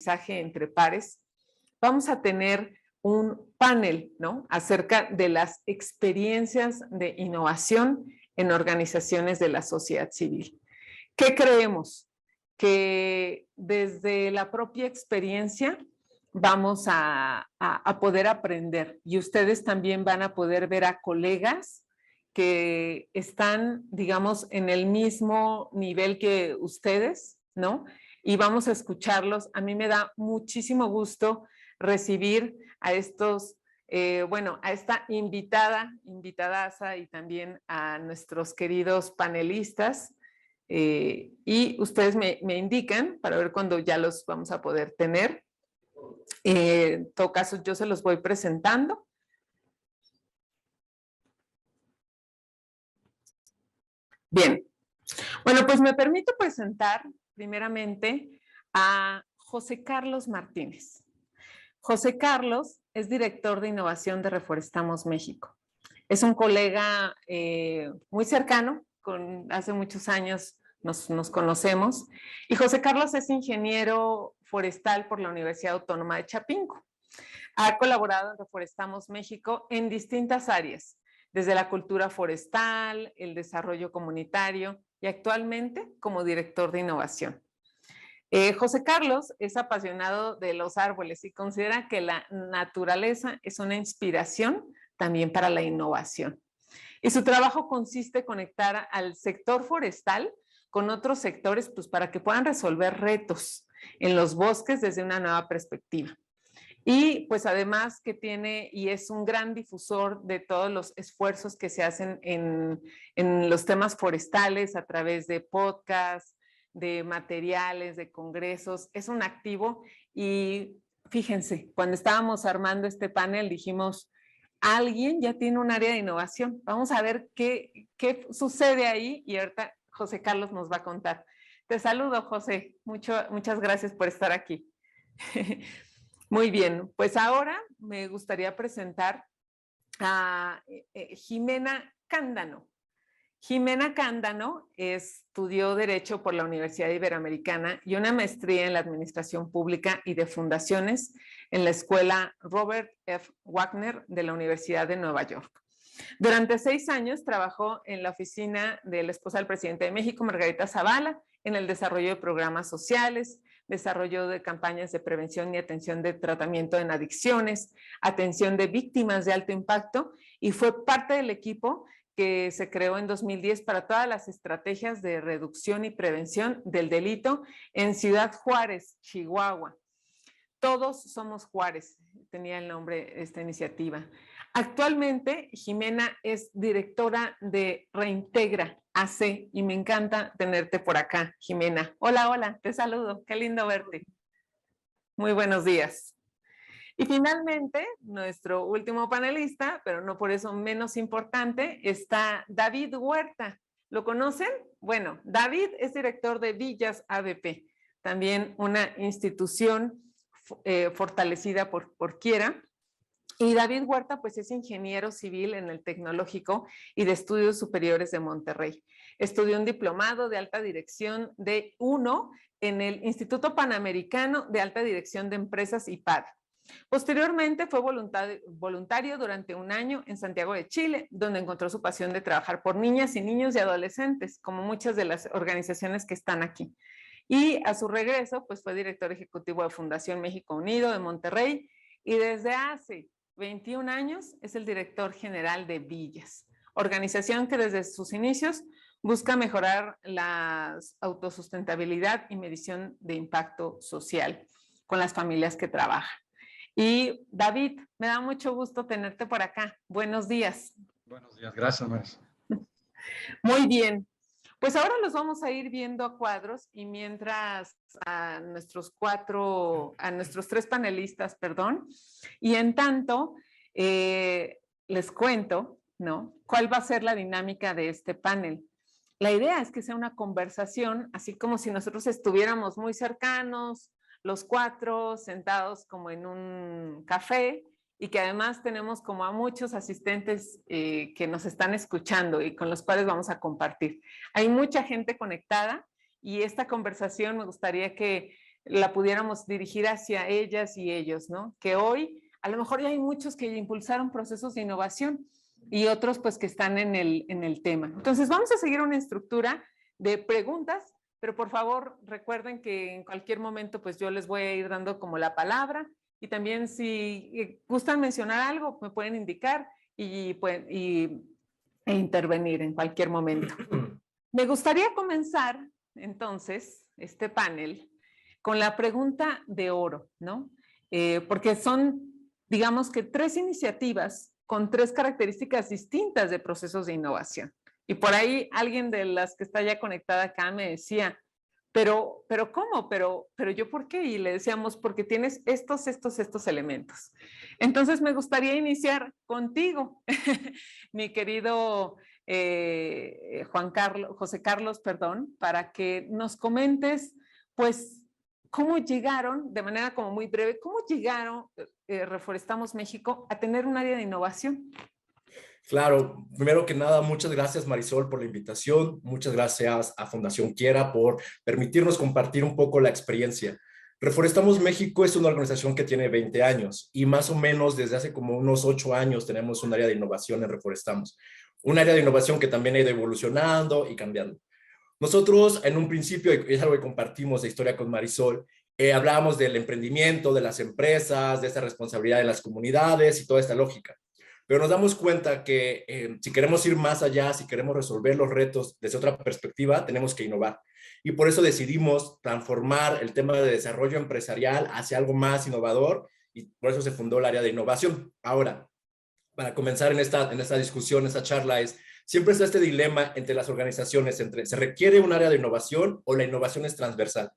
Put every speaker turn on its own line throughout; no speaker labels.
aprendizaje entre pares, vamos a tener un panel, ¿no?, acerca de las experiencias de innovación en organizaciones de la sociedad civil. ¿Qué creemos? Que desde la propia experiencia vamos a poder aprender, y ustedes también van a poder ver a colegas que están, digamos, en el mismo nivel que ustedes, ¿no? Y vamos a escucharlos. A mí me da muchísimo gusto recibir a estos, bueno, a esta invitadaza, y también a nuestros queridos panelistas. Y ustedes me indican para ver cuándo ya los vamos a poder tener. En todo caso, yo se los voy presentando. Bien, bueno, pues me permito presentar primeramente a José Carlos Martínez. José Carlos es director de innovación de Reforestamos México. Es un colega muy cercano, hace muchos años nos conocemos, y José Carlos es ingeniero forestal por la Universidad Autónoma de Chapingo. Ha colaborado en Reforestamos México en distintas áreas, desde la cultura forestal, el desarrollo comunitario y actualmente como director de innovación. José Carlos es apasionado de los árboles y considera que la naturaleza es una inspiración también para la innovación. Y su trabajo consiste en conectar al sector forestal con otros sectores, pues, para que puedan resolver retos en los bosques desde una nueva perspectiva. Y pues además que tiene y es un gran difusor de todos los esfuerzos que se hacen en los temas forestales a través de podcasts, de materiales, de congresos. Es un activo y fíjense, cuando estábamos armando este panel dijimos, alguien ya tiene un área de innovación. Vamos a ver qué sucede ahí y ahorita José Carlos nos va a contar. Te saludo, José. Muchas gracias por estar aquí. Muy bien, pues ahora me gustaría presentar a Jimena Cándano. Jimena Cándano estudió Derecho por la Universidad Iberoamericana y una maestría en la Administración Pública y de Fundaciones en la Escuela Robert F. Wagner de la Universidad de Nueva York. Durante 6 años trabajó en la oficina de la esposa del presidente de México, Margarita Zavala, en el desarrollo de programas sociales, desarrollo de campañas de prevención y atención de tratamiento en adicciones, atención de víctimas de alto impacto, y fue parte del equipo que se creó en 2010 para todas las estrategias de reducción y prevención del delito en Ciudad Juárez, Chihuahua. Todos somos Juárez, tenía el nombre esta iniciativa. Actualmente, Jimena es directora de Reintegra AC y me encanta tenerte por acá, Jimena. Hola, hola, te saludo, qué lindo verte. Muy buenos días. Y finalmente, nuestro último panelista, pero no por eso menos importante, está David Huerta. ¿Lo conocen? Bueno, David es director de Villas ABP, también una institución fortalecida por Quiera. Y David Huerta, pues, es ingeniero civil en el Tecnológico y de Estudios Superiores de Monterrey. Estudió un diplomado de alta dirección de UNO en el Instituto Panamericano de Alta Dirección de Empresas IPAD. Posteriormente fue voluntario durante 1 año en Santiago de Chile, donde encontró su pasión de trabajar por niñas y niños y adolescentes, como muchas de las organizaciones que están aquí. Y a su regreso, pues fue director ejecutivo de Fundación México Unido de Monterrey y desde hace 21 años es el director general de Villas, organización que desde sus inicios busca mejorar la autosustentabilidad y medición de impacto social con las familias que trabajan. Y David, me da mucho gusto tenerte por acá. Buenos días.
Buenos días, gracias, Maris.
Muy bien. Pues ahora los vamos a ir viendo a cuadros y mientras a nuestros 3 panelistas, perdón, y en tanto les cuento, ¿no?, cuál va a ser la dinámica de este panel. La idea es que sea una conversación, así como si nosotros estuviéramos muy cercanos, los 4 sentados como en un café, y que además tenemos como a muchos asistentes que nos están escuchando y con los cuales vamos a compartir. Hay mucha gente conectada y esta conversación me gustaría que la pudiéramos dirigir hacia ellas y ellos, ¿no? Que hoy a lo mejor ya hay muchos que impulsaron procesos de innovación y otros pues que están en el tema. Entonces vamos a seguir una estructura de preguntas, pero por favor recuerden que en cualquier momento pues yo les voy a ir dando como la palabra y también si gustan mencionar algo me pueden indicar e intervenir en cualquier momento. Me gustaría comenzar entonces este panel con la pregunta de oro, ¿no? Porque son, digamos que 3 iniciativas con 3 características distintas de procesos de innovación. Y por ahí alguien de las que está ya conectada acá me decía, pero ¿cómo? Pero yo, ¿por qué? Y le decíamos, porque tienes estos elementos. Entonces me gustaría iniciar contigo, mi querido José Carlos, perdón, para que nos comentes, pues, cómo llegaron, de manera como muy breve, cómo llegaron Reforestamos México a tener un área de innovación.
Claro, primero que nada, muchas gracias Marisol por la invitación, muchas gracias a Fundación Quiera por permitirnos compartir un poco la experiencia. Reforestamos México es una organización que tiene 20 años y más o menos desde hace como unos 8 años tenemos un área de innovación en Reforestamos. Un área de innovación que también ha ido evolucionando y cambiando. Nosotros en un principio, y es algo que compartimos de historia con Marisol, hablábamos del emprendimiento, de las empresas, de esta responsabilidad de las comunidades y toda esta lógica. Pero nos damos cuenta que si queremos ir más allá, si queremos resolver los retos desde otra perspectiva, tenemos que innovar. Y por eso decidimos transformar el tema de desarrollo empresarial hacia algo más innovador y por eso se fundó el área de innovación. Ahora, para comenzar en esta discusión, esta charla siempre está este dilema entre las organizaciones, entre ¿se requiere un área de innovación o la innovación es transversal?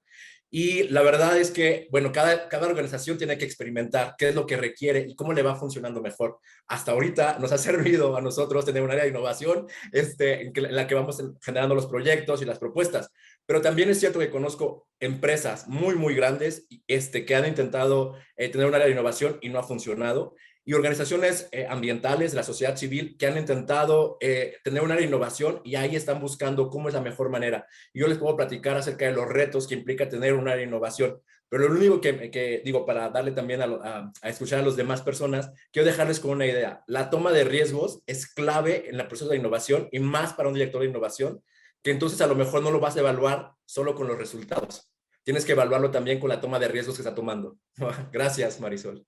Y la verdad es que, bueno, cada organización tiene que experimentar qué es lo que requiere y cómo le va funcionando mejor. Hasta ahorita nos ha servido a nosotros tener un área de innovación en la que vamos generando los proyectos y las propuestas. Pero también es cierto que conozco empresas muy, muy grandes que han intentado tener un área de innovación y no ha funcionado. Y organizaciones ambientales de la sociedad civil que han intentado tener una área de innovación y ahí están buscando cómo es la mejor manera. Y yo les puedo platicar acerca de los retos que implica tener un área de innovación. Pero lo único que digo, para darle también a escuchar a las demás personas, quiero dejarles con una idea. La toma de riesgos es clave en el proceso de innovación y más para un director de innovación, que entonces a lo mejor no lo vas a evaluar solo con los resultados. Tienes que evaluarlo también con la toma de riesgos que está tomando. Gracias, Marisol.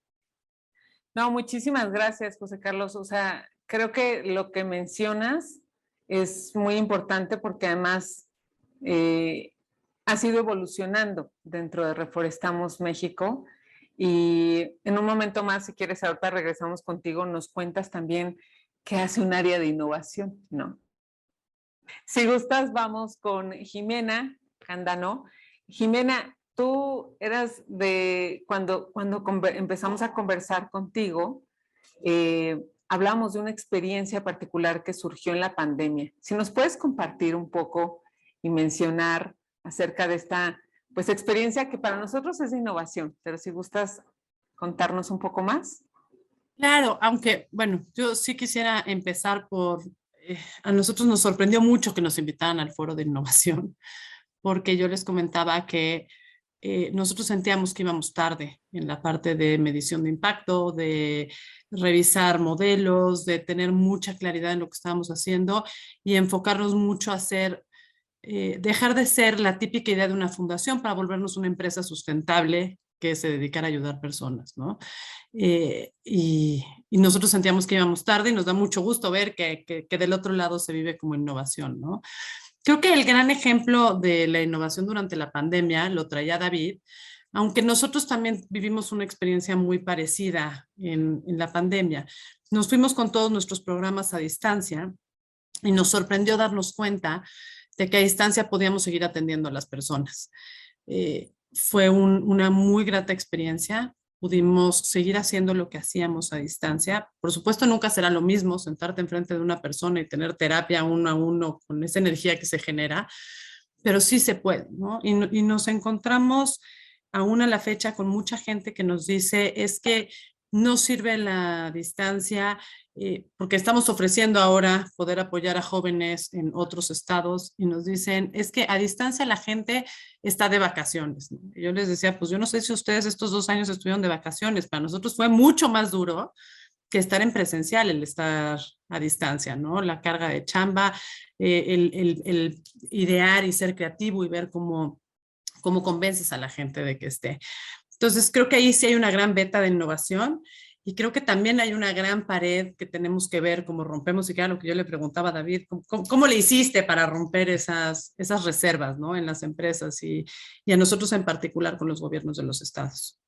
No, muchísimas gracias, José Carlos. O sea, creo que lo que mencionas es muy importante porque además ha sido evolucionando dentro de Reforestamos México y en un momento más, si quieres, ahorita regresamos contigo, nos cuentas también qué hace un área de innovación, ¿no? Si gustas, vamos con Jimena Candano. Jimena, tú eras de cuando empezamos a conversar contigo, hablamos de una experiencia particular que surgió en la pandemia. Si nos puedes compartir un poco y mencionar acerca de esta pues, experiencia que para nosotros es de innovación, pero si gustas contarnos un poco más.
Claro, aunque, bueno, yo sí quisiera empezar por, a nosotros nos sorprendió mucho que nos invitaran al foro de innovación, porque yo les comentaba que nosotros sentíamos que íbamos tarde en la parte de medición de impacto, de revisar modelos, de tener mucha claridad en lo que estábamos haciendo y enfocarnos mucho a hacer, dejar de ser la típica idea de una fundación para volvernos una empresa sustentable que se dedicara a ayudar personas, ¿no? Y nosotros sentíamos que íbamos tarde y nos da mucho gusto ver que del otro lado se vive como innovación, ¿no? Creo que el gran ejemplo de la innovación durante la pandemia lo traía David, aunque nosotros también vivimos una experiencia muy parecida en la pandemia. Nos fuimos con todos nuestros programas a distancia y nos sorprendió darnos cuenta de que a distancia podíamos seguir atendiendo a las personas. Fue una muy grata experiencia. Pudimos seguir haciendo lo que hacíamos a distancia. Por supuesto, nunca será lo mismo sentarte enfrente de una persona y tener terapia uno a uno con esa energía que se genera, pero sí se puede, ¿no? Y nos encontramos aún a la fecha con mucha gente que nos dice, es que no sirve la distancia, porque estamos ofreciendo ahora poder apoyar a jóvenes en otros estados y nos dicen, es que a distancia la gente está de vacaciones, ¿no? Y yo les decía, pues yo no sé si ustedes estos 2 años estuvieron de vacaciones, para nosotros fue mucho más duro que estar en presencial, el estar a distancia, ¿no? La carga de chamba, el idear y ser creativo y ver cómo convences a la gente de que esté. Entonces, creo que ahí sí hay una gran beta de innovación y creo que también hay una gran pared que tenemos que ver cómo rompemos, y que era lo que yo le preguntaba a David, ¿cómo le hiciste para romper esas reservas, ¿no? En las empresas y a nosotros en particular con los gobiernos de los estados?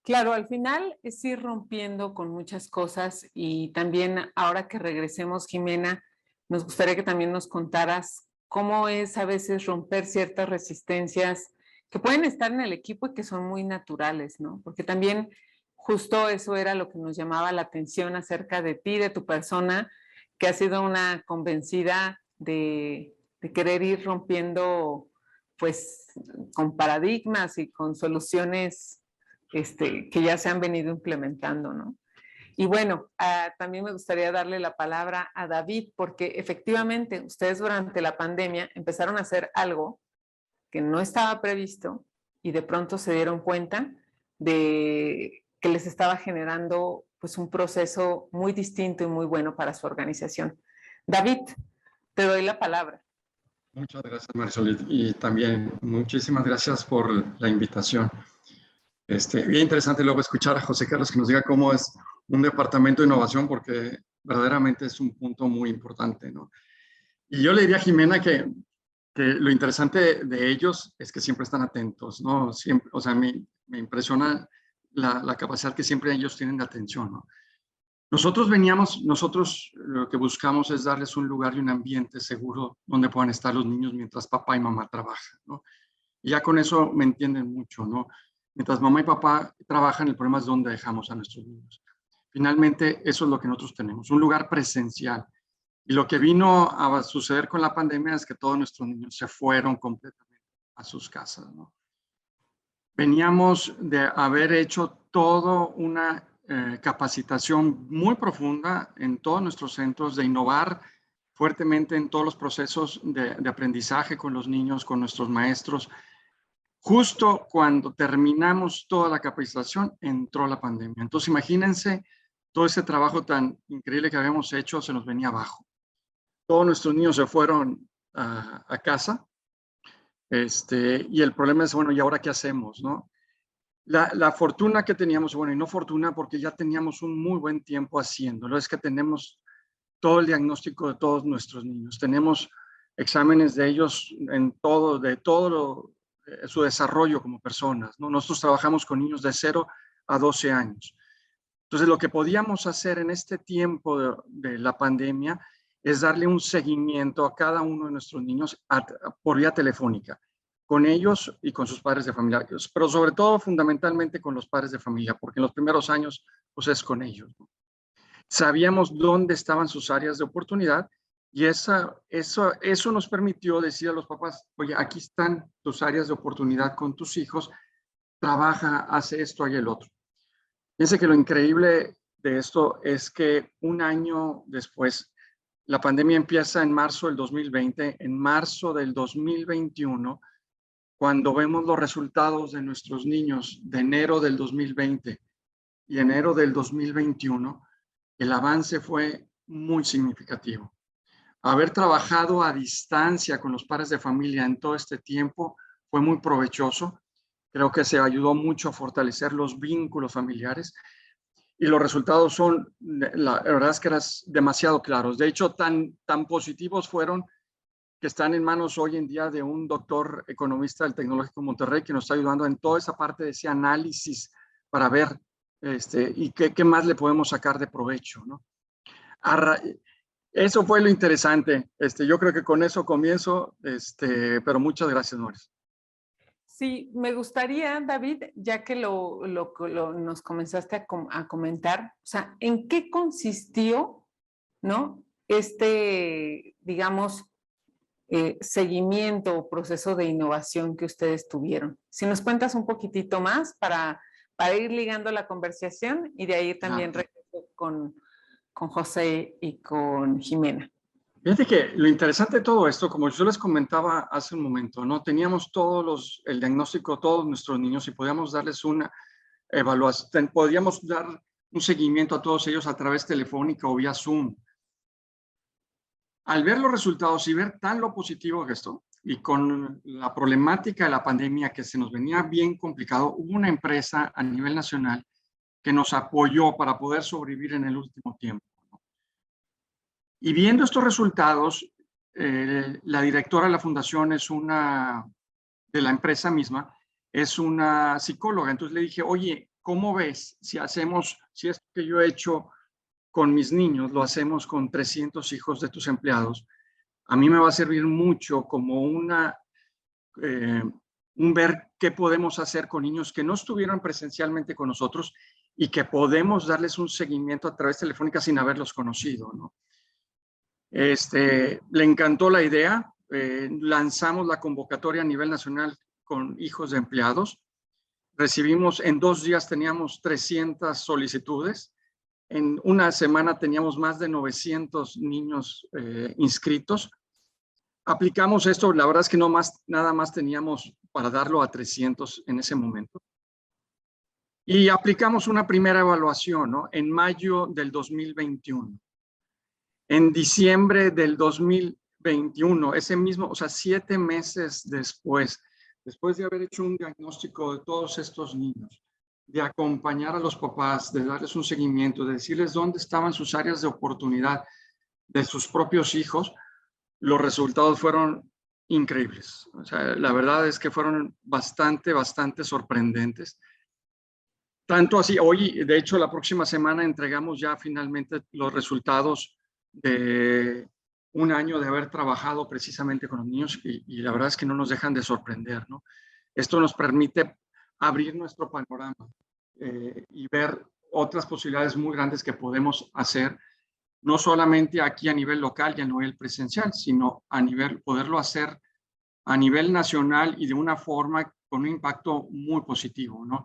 Claro, al final es ir rompiendo con muchas cosas y también ahora que regresemos, Jimena, nos gustaría que también nos contaras cómo es a veces romper ciertas resistencias que pueden estar en el equipo y que son muy naturales, ¿no? Porque también justo eso era lo que nos llamaba la atención acerca de ti, de tu persona, que has sido una convencida de querer ir rompiendo, pues, con paradigmas y con soluciones que ya se han venido implementando, ¿no? Y bueno, también me gustaría darle la palabra a David, porque efectivamente ustedes durante la pandemia empezaron a hacer algo que no estaba previsto y de pronto se dieron cuenta de que les estaba generando pues un proceso muy distinto y muy bueno para su organización. David, te doy la palabra.
Muchas gracias, Marisol, y también muchísimas gracias por la invitación. Bien interesante luego escuchar a José Carlos que nos diga cómo es un departamento de innovación, porque verdaderamente es un punto muy importante, ¿no? Y yo le diría a Jimena que lo interesante de ellos es que siempre están atentos, ¿no? Siempre, o sea, me impresiona la capacidad que siempre ellos tienen de atención, ¿no? Nosotros lo que buscamos es darles un lugar y un ambiente seguro donde puedan estar los niños mientras papá y mamá trabajan, ¿no? Y ya con eso me entienden mucho, ¿no? Mientras mamá y papá trabajan, el problema es dónde dejamos a nuestros niños. Finalmente, eso es lo que nosotros tenemos, un lugar presencial. Y lo que vino a suceder con la pandemia es que todos nuestros niños se fueron completamente a sus casas, ¿no? Veníamos de haber hecho toda una capacitación muy profunda en todos nuestros centros, de innovar fuertemente en todos los procesos de aprendizaje con los niños, con nuestros maestros. Justo cuando terminamos toda la capacitación, entró la pandemia. Entonces, imagínense, todo ese trabajo tan increíble que habíamos hecho se nos venía abajo. Todos nuestros niños se fueron a casa. Y el problema es, bueno, ¿y ahora qué hacemos, no? La fortuna que teníamos, bueno, y no fortuna porque ya teníamos un muy buen tiempo haciéndolo, es que tenemos todo el diagnóstico de todos nuestros niños. Tenemos exámenes de ellos de todo su desarrollo como personas, ¿no? Nosotros trabajamos con niños de 0 a 12 años. Entonces, lo que podíamos hacer en este tiempo de la pandemia es darle un seguimiento a cada uno de nuestros niños por vía telefónica, con ellos y con sus padres de familia, pero sobre todo fundamentalmente con los padres de familia, porque en los primeros años pues es con ellos, ¿no? Sabíamos dónde estaban sus áreas de oportunidad y eso nos permitió decir a los papás, oye, aquí están tus áreas de oportunidad con tus hijos, trabaja, hace esto y el otro. Fíjense que lo increíble de esto es que un año después, la pandemia empieza en marzo del 2020, en marzo del 2021, cuando vemos los resultados de nuestros niños de enero del 2020 y enero del 2021, el avance fue muy significativo. Haber trabajado a distancia con los padres de familia en todo este tiempo fue muy provechoso. Creo que se ayudó mucho a fortalecer los vínculos familiares y los resultados son, la verdad es que eran demasiado claros. De hecho, tan positivos fueron que están en manos hoy en día de un doctor economista del Tecnológico de Monterrey que nos está ayudando en toda esa parte de ese análisis para ver y qué más le podemos sacar de provecho, ¿no? Eso fue lo interesante. Yo creo que con eso comienzo, pero muchas gracias, Noris.
Sí, me gustaría, David, ya que nos comenzaste a comentar, o sea, ¿en qué consistió, ¿no? Digamos, seguimiento o proceso de innovación que ustedes tuvieron. Si nos cuentas un poquitito más para para ir ligando la conversación y de ahí también regreso con José y con Jimena.
Fíjate que lo interesante de todo esto, como yo les comentaba hace un momento, ¿no? Teníamos el diagnóstico de todos nuestros niños y podíamos darles una evaluación, podíamos dar un seguimiento a todos ellos a través telefónica o vía Zoom. Al ver los resultados y ver tan lo positivo que esto, y con la problemática de la pandemia que se nos venía bien complicado, hubo una empresa a nivel nacional que nos apoyó para poder sobrevivir en el último tiempo. Y viendo estos resultados, la directora de la fundación de la empresa misma, es una psicóloga. Entonces le dije, oye, ¿cómo ves si esto que yo he hecho con mis niños, lo hacemos con 300 hijos de tus empleados? A mí me va a servir mucho como un ver qué podemos hacer con niños que no estuvieron presencialmente con nosotros y que podemos darles un seguimiento a través telefónica sin haberlos conocido, ¿no? Le encantó la idea, lanzamos la convocatoria a nivel nacional con hijos de empleados, recibimos, en 2 días teníamos 300 solicitudes, en una semana teníamos más de 900 niños inscritos. Aplicamos esto, la verdad es que nada más teníamos para darlo a 300 en ese momento. Y aplicamos una primera evaluación, ¿no? En mayo del 2021. En diciembre del 2021, ese mismo, o sea, 7 meses después de haber hecho un diagnóstico de todos estos niños, de acompañar a los papás, de darles un seguimiento, de decirles dónde estaban sus áreas de oportunidad de sus propios hijos, los resultados fueron increíbles. O sea, la verdad es que fueron bastante sorprendentes. Tanto así, hoy, de hecho, la próxima semana entregamos ya finalmente los resultados de un año de haber trabajado precisamente con los niños y la verdad es que no nos dejan de sorprender, ¿no? Esto nos permite abrir nuestro panorama y ver otras posibilidades muy grandes que podemos hacer, no solamente aquí a nivel local y a nivel presencial, sino poderlo hacer a nivel nacional y de una forma con un impacto muy positivo, ¿no?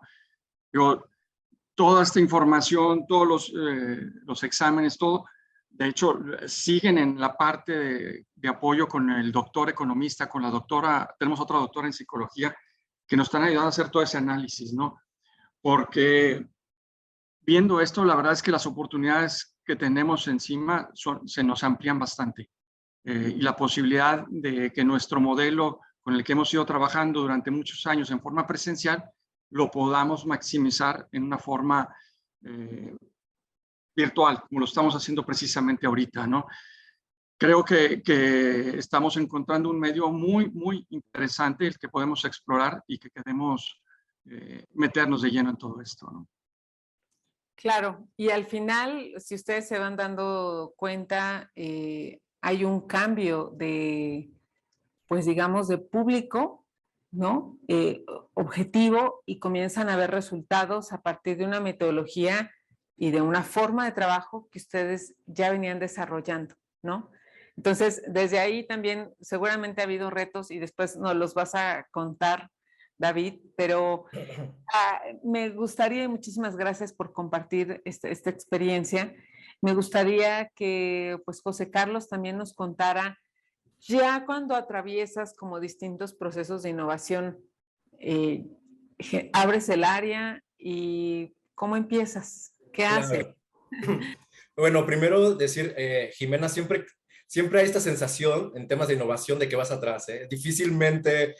Toda esta información, todos los exámenes, todo, de hecho, siguen en la parte de apoyo con el doctor economista, con la doctora, tenemos otra doctora en psicología, que nos están ayudando a hacer todo ese análisis, ¿no? Porque viendo esto, la verdad es que las oportunidades que tenemos encima se nos amplían bastante. Y la posibilidad de que nuestro modelo con el que hemos ido trabajando durante muchos años en forma presencial, lo podamos maximizar en una forma virtual, como lo estamos haciendo precisamente ahorita, ¿no? Creo que estamos encontrando un medio muy interesante el que podemos explorar y que queremos meternos de lleno en todo esto, ¿no?
Claro, y al final, si ustedes se van dando cuenta, hay un cambio de, pues digamos, de público, ¿no? Objetivo, y comienzan a ver resultados a partir de una metodología y de una forma de trabajo que ustedes ya venían desarrollando, ¿no? Entonces, desde ahí también seguramente ha habido retos y después nos los vas a contar, David, pero me gustaría, y muchísimas gracias por compartir esta experiencia, me gustaría que pues José Carlos también nos contara, ya cuando atraviesas como distintos procesos de innovación, abres el área y ¿cómo empiezas? ¿Qué haces?
Bueno, primero decir, Jimena, siempre hay esta sensación en temas de innovación de que vas atrás, ¿eh? Difícilmente,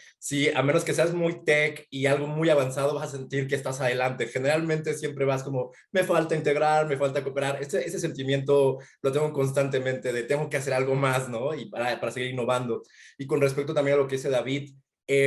a menos que seas muy tech y algo muy avanzado, vas a sentir que estás adelante. Generalmente siempre vas como, me falta integrar, me falta cooperar. Ese sentimiento lo tengo constantemente de tengo que hacer algo más, ¿no? Y para seguir innovando. Y con respecto también a lo que dice David,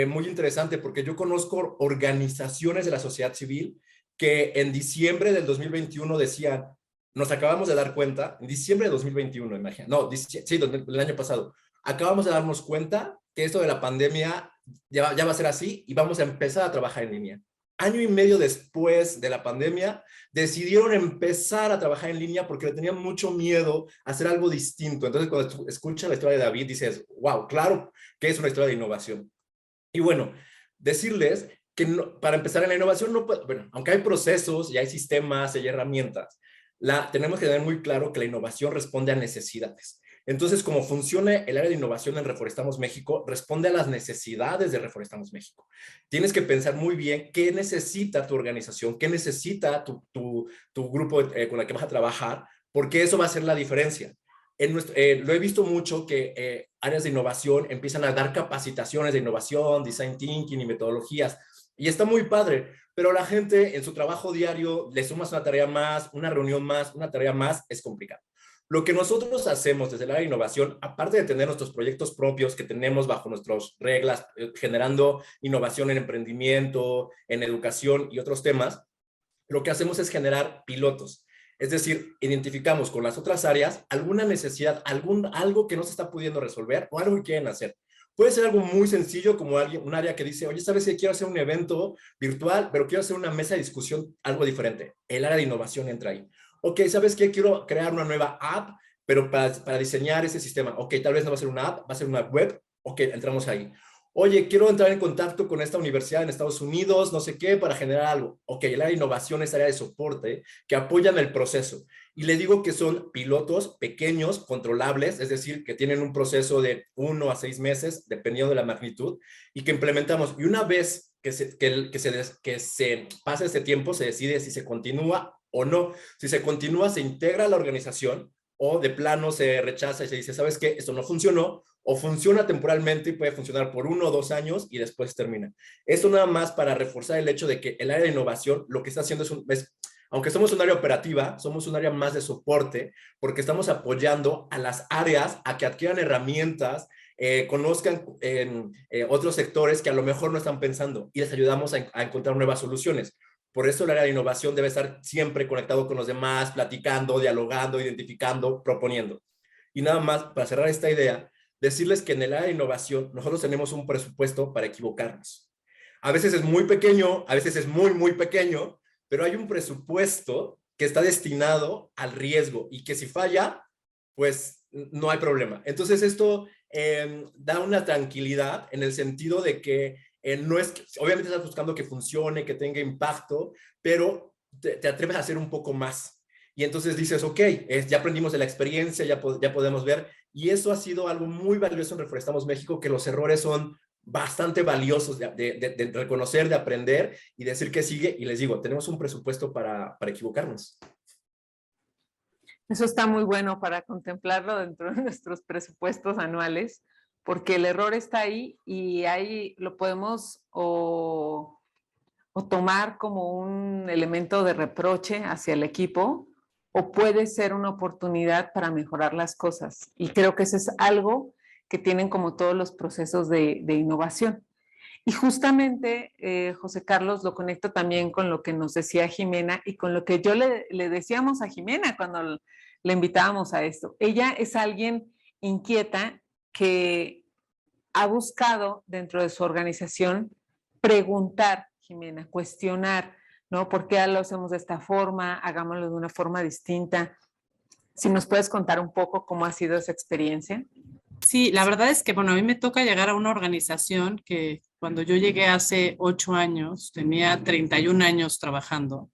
muy interesante porque yo conozco organizaciones de la sociedad civil que en diciembre del 2021 decían, nos acabamos de dar cuenta, en diciembre de 2021, imagínate, no, sí, el año pasado, acabamos de darnos cuenta que esto de la pandemia ya va a ser así y vamos a empezar a trabajar en línea. Año y medio después de la pandemia, decidieron empezar a trabajar en línea porque le tenían mucho miedo a hacer algo distinto. Entonces, cuando escuchas la historia de David, dices, wow, claro que es una historia de innovación. Y bueno, decirles que para empezar en la innovación, no puede, bueno, aunque hay procesos y hay sistemas y hay herramientas, tenemos que tener muy claro que la innovación responde a necesidades. Entonces, como funciona el área de innovación en Reforestamos México, responde a las necesidades de Reforestamos México. Tienes que pensar muy bien qué necesita tu organización, qué necesita tu grupo con el que vas a trabajar, porque eso va a hacer la diferencia. Lo he visto mucho que áreas de innovación empiezan a dar capacitaciones de innovación, design thinking y metodologías, y está muy padre, pero la gente en su trabajo diario le sumas una tarea más, una reunión más, una tarea más, es complicado. Lo que nosotros hacemos desde el área de innovación, aparte de tener nuestros proyectos propios que tenemos bajo nuestras reglas, generando innovación en emprendimiento, en educación y otros temas, lo que hacemos es generar pilotos. Es decir, identificamos con las otras áreas alguna necesidad, algo que no se está pudiendo resolver o algo que quieren hacer. Puede ser algo muy sencillo como un área que dice, oye, ¿sabes qué? Quiero hacer un evento virtual, pero quiero hacer una mesa de discusión, algo diferente. El área de innovación entra ahí. Ok, ¿sabes qué? Quiero crear una nueva app, pero para diseñar ese sistema. Ok, tal vez no va a ser una app, va a ser una web. Ok, entramos ahí. Oye, quiero entrar en contacto con esta universidad en Estados Unidos, no sé qué, para generar algo. Ok, el área de innovación es área de soporte que apoyan el proceso. Y le digo que son pilotos pequeños, controlables, es decir, que tienen un proceso de 1 a 6 meses, dependiendo de la magnitud, y que implementamos. Y una vez que se pasa ese tiempo, se decide si se continúa o no. Si se continúa, se integra a la organización, o de plano se rechaza y se dice, ¿sabes qué? Esto no funcionó, o funciona temporalmente y puede funcionar por 1 o 2 años y después termina. Esto nada más para reforzar el hecho de que el área de innovación lo que está haciendo es aunque somos un área operativa, somos un área más de soporte porque estamos apoyando a las áreas a que adquieran herramientas, conozcan otros sectores que a lo mejor no están pensando y les ayudamos a encontrar nuevas soluciones. Por eso el área de innovación debe estar siempre conectado con los demás, platicando, dialogando, identificando, proponiendo. Y nada más, para cerrar esta idea, decirles que en el área de innovación nosotros tenemos un presupuesto para equivocarnos. A veces es muy pequeño, a veces es muy, muy pequeño, pero hay un presupuesto que está destinado al riesgo y que si falla, pues no hay problema. Entonces esto da una tranquilidad en el sentido de que no es que, obviamente estás buscando que funcione, que tenga impacto, pero te atreves a hacer un poco más. Y entonces dices, ok, ya aprendimos de la experiencia, ya podemos ver, y eso ha sido algo muy valioso en Reforestamos México, que los errores son bastante valiosos de reconocer, de aprender y decir que sigue. Y les digo, tenemos un presupuesto para equivocarnos.
Eso está muy bueno para contemplarlo dentro de nuestros presupuestos anuales, porque el error está ahí y ahí lo podemos o tomar como un elemento de reproche hacia el equipo, o puede ser una oportunidad para mejorar las cosas. Y creo que eso es algo que tienen como todos los procesos de innovación. Y justamente, José Carlos, lo conecto también con lo que nos decía Jimena y con lo que yo le decíamos a Jimena cuando le invitábamos a esto. Ella es alguien inquieta que ha buscado dentro de su organización preguntar, Jimena, cuestionar, ¿no? ¿Por qué lo hacemos de esta forma? Hagámoslo de una forma distinta. Si nos puedes contar un poco cómo ha sido esa experiencia.
Sí, la verdad es que, bueno, a mí me toca llegar a una organización que cuando yo llegué hace 8 años, tenía 31 años trabajando.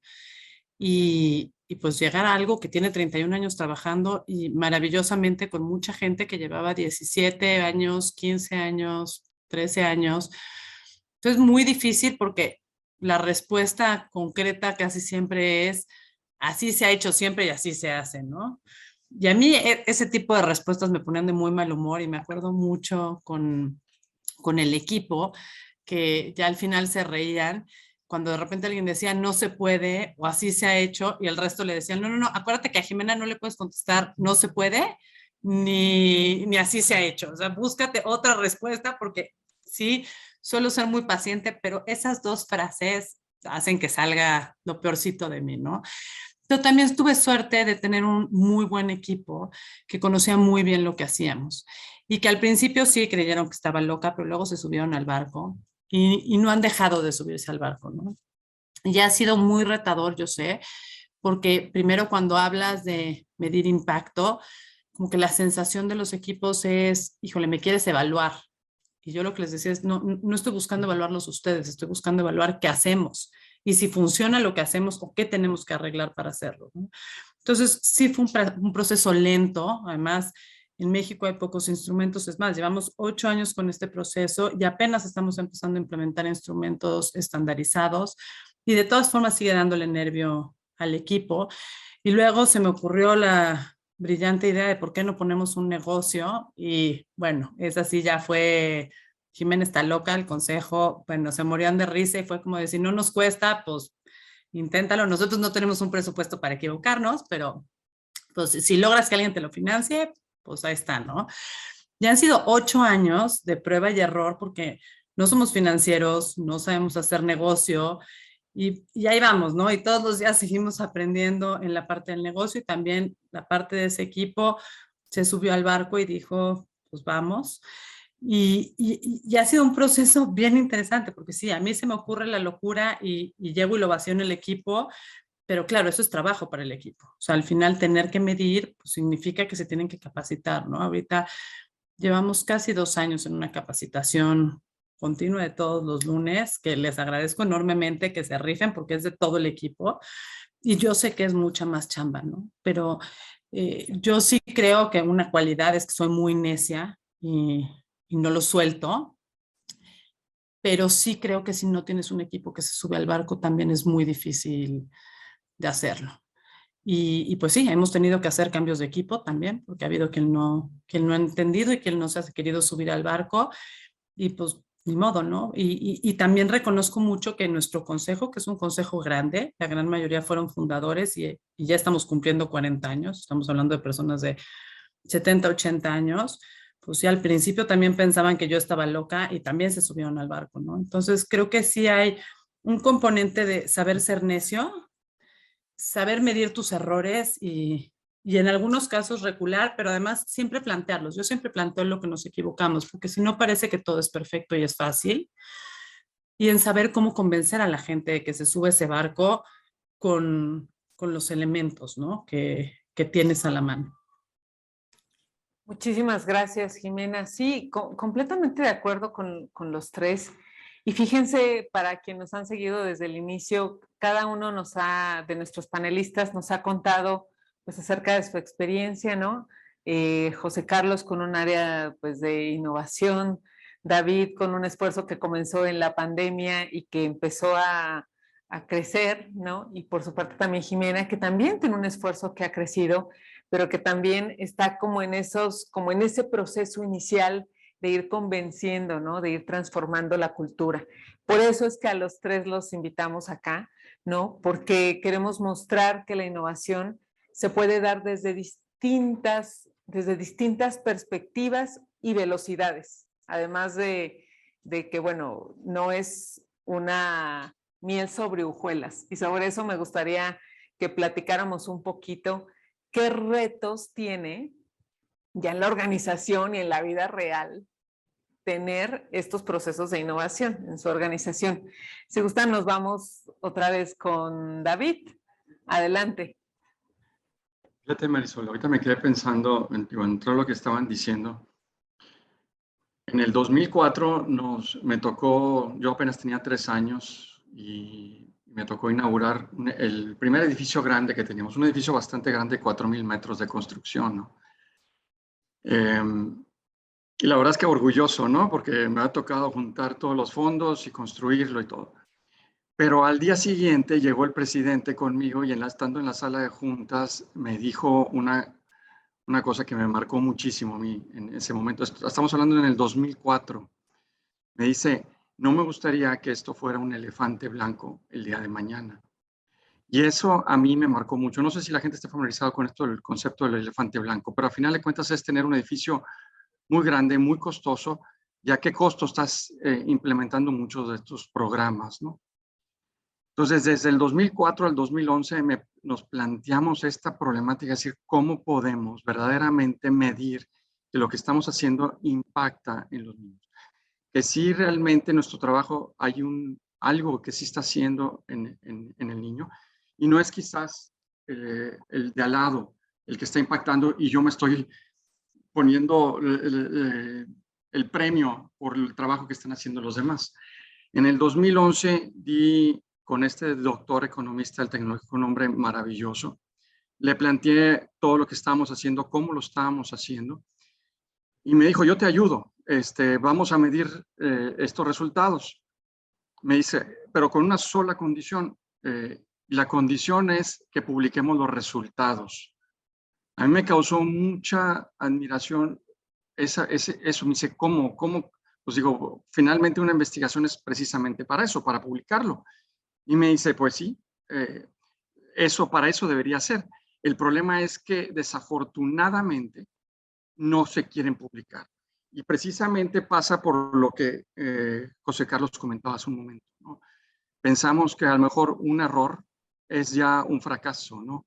Y pues llegar a algo que tiene 31 años trabajando y maravillosamente con mucha gente que llevaba 17 años, 15 años, 13 años. Entonces, muy difícil porque la respuesta concreta casi siempre es, así se ha hecho siempre y así se hace, ¿no? Y a mí ese tipo de respuestas me ponían de muy mal humor y me acuerdo mucho con el equipo que ya al final se reían cuando de repente alguien decía no se puede o así se ha hecho y el resto le decían no, acuérdate que a Jimena no le puedes contestar no se puede ni así se ha hecho, o sea, búscate otra respuesta porque sí, suelo ser muy paciente, pero esas 2 frases hacen que salga lo peorcito de mí, ¿no? Pero también tuve suerte de tener un muy buen equipo que conocía muy bien lo que hacíamos y que al principio sí creyeron que estaba loca, pero luego se subieron al barco y no han dejado de subirse al barco, ¿no? Ya ha sido muy retador, yo sé, porque primero cuando hablas de medir impacto, como que la sensación de los equipos es, híjole, me quieres evaluar Y yo lo que les decía es, no estoy buscando evaluarlos ustedes, estoy buscando evaluar qué hacemos y si funciona lo que hacemos o qué tenemos que arreglar para hacerlo, ¿no? Entonces, sí fue un proceso lento. Además, en México hay pocos instrumentos. Es más, llevamos 8 años con este proceso y apenas estamos empezando a implementar instrumentos estandarizados. Y de todas formas sigue dándole nervio al equipo. Y luego se me ocurrió la brillante idea de por qué no ponemos un negocio. Y bueno, esa sí ya fue, Jimena está loca, el consejo, bueno, se morían de risa y fue como decir, no nos cuesta, pues inténtalo. Nosotros no tenemos un presupuesto para equivocarnos, pero pues si logras que alguien te lo financie, pues ahí está, ¿no? Ya han sido 8 años de prueba y error porque no somos financieros, no sabemos hacer negocio y ahí vamos, ¿no? Y todos los días seguimos aprendiendo en la parte del negocio y también la parte de ese equipo se subió al barco y dijo, pues vamos. Y ha sido un proceso bien interesante, porque sí, a mí se me ocurre la locura y llego y lo vacío en el equipo, pero claro, eso es trabajo para el equipo. O sea, al final tener que medir, pues significa que se tienen que capacitar, ¿no? Ahorita llevamos casi 2 años en una capacitación continua de todos los lunes, que les agradezco enormemente que se rifen porque es de todo el equipo. Y yo sé que es mucha más chamba, ¿no? Pero yo sí creo que una cualidad es que soy muy necia y no lo suelto, pero sí creo que si no tienes un equipo que se sube al barco también es muy difícil de hacerlo. Y pues sí, hemos tenido que hacer cambios de equipo también, porque ha habido quien no ha entendido y quien no se ha querido subir al barco, y pues ni modo, ¿no? Y también reconozco mucho que nuestro consejo, que es un consejo grande, la gran mayoría fueron fundadores y ya estamos cumpliendo 40 años, estamos hablando de personas de 70, 80 años, pues sí, al principio también pensaban que yo estaba loca y también se subieron al barco, ¿no? Entonces creo que sí hay un componente de saber ser necio, saber medir tus errores y en algunos casos recular, pero además siempre plantearlos. Yo siempre planteo lo que nos equivocamos, porque si no parece que todo es perfecto y es fácil. Y en saber cómo convencer a la gente de que se sube ese barco con los elementos, ¿no? que tienes a la mano.
Muchísimas gracias, Jimena. Sí, completamente de acuerdo con los tres. Y fíjense, para quienes nos han seguido desde el inicio, cada uno de nuestros panelistas nos ha contado pues acerca de su experiencia, ¿no? José Carlos con un área pues de innovación, David con un esfuerzo que comenzó en la pandemia y que empezó a crecer, ¿no? Y por su parte también Jimena, que también tiene un esfuerzo que ha crecido, pero que también está como en ese proceso inicial de ir convenciendo, ¿no? De ir transformando la cultura. Por eso es que a los tres los invitamos acá, ¿no? Porque queremos mostrar que la innovación se puede dar desde distintas perspectivas y velocidades. Además de que, bueno, no es una miel sobre hojuelas. Y sobre eso me gustaría que platicáramos un poquito qué retos tiene ya en la organización y en la vida real tener estos procesos de innovación en su organización. Si gustan, nos vamos otra vez con David. Adelante.
Fíjate, Marisol, ahorita me quedé pensando en todo lo que estaban diciendo. En el 2004 me tocó, yo apenas tenía 3 años y me tocó inaugurar el primer edificio grande que teníamos, un edificio bastante grande, 4,000 metros de construcción, ¿no? Y la verdad es que orgulloso, ¿no? Porque me ha tocado juntar todos los fondos y construirlo y todo. Pero al día siguiente llegó el presidente conmigo y estando en la sala de juntas me dijo una cosa que me marcó muchísimo a mí en ese momento. Estamos hablando en el 2004. Me dice, no me gustaría que esto fuera un elefante blanco el día de mañana. Y eso a mí me marcó mucho. No sé si la gente está familiarizada con esto, el concepto del elefante blanco, pero al final de cuentas es tener un edificio muy grande, muy costoso, ya que costo estás implementando muchos de estos programas, ¿no? Entonces, desde el 2004 al 2011 nos planteamos esta problemática, es decir, cómo podemos verdaderamente medir que lo que estamos haciendo impacta en los niños. Que sí realmente nuestro trabajo hay algo que sí está haciendo en el niño y no es quizás el de al lado el que está impactando y yo me estoy poniendo el premio por el trabajo que están haciendo los demás. En el 2011 di con este doctor economista del Tecnológico, un hombre maravilloso. Le planteé todo lo que estábamos haciendo, cómo lo estábamos haciendo, y me dijo, yo te ayudo, vamos a medir estos resultados. Me dice, pero con una sola condición. La condición es que publiquemos los resultados. A mí me causó mucha admiración eso. Me dice, ¿cómo? Pues digo, finalmente una investigación es precisamente para eso, para publicarlo. Y me dice, pues sí, para eso debería ser. El problema es que desafortunadamente no se quieren publicar. Y precisamente pasa por lo que José Carlos comentaba hace un momento, ¿no? Pensamos que a lo mejor un error es ya un fracaso, ¿no?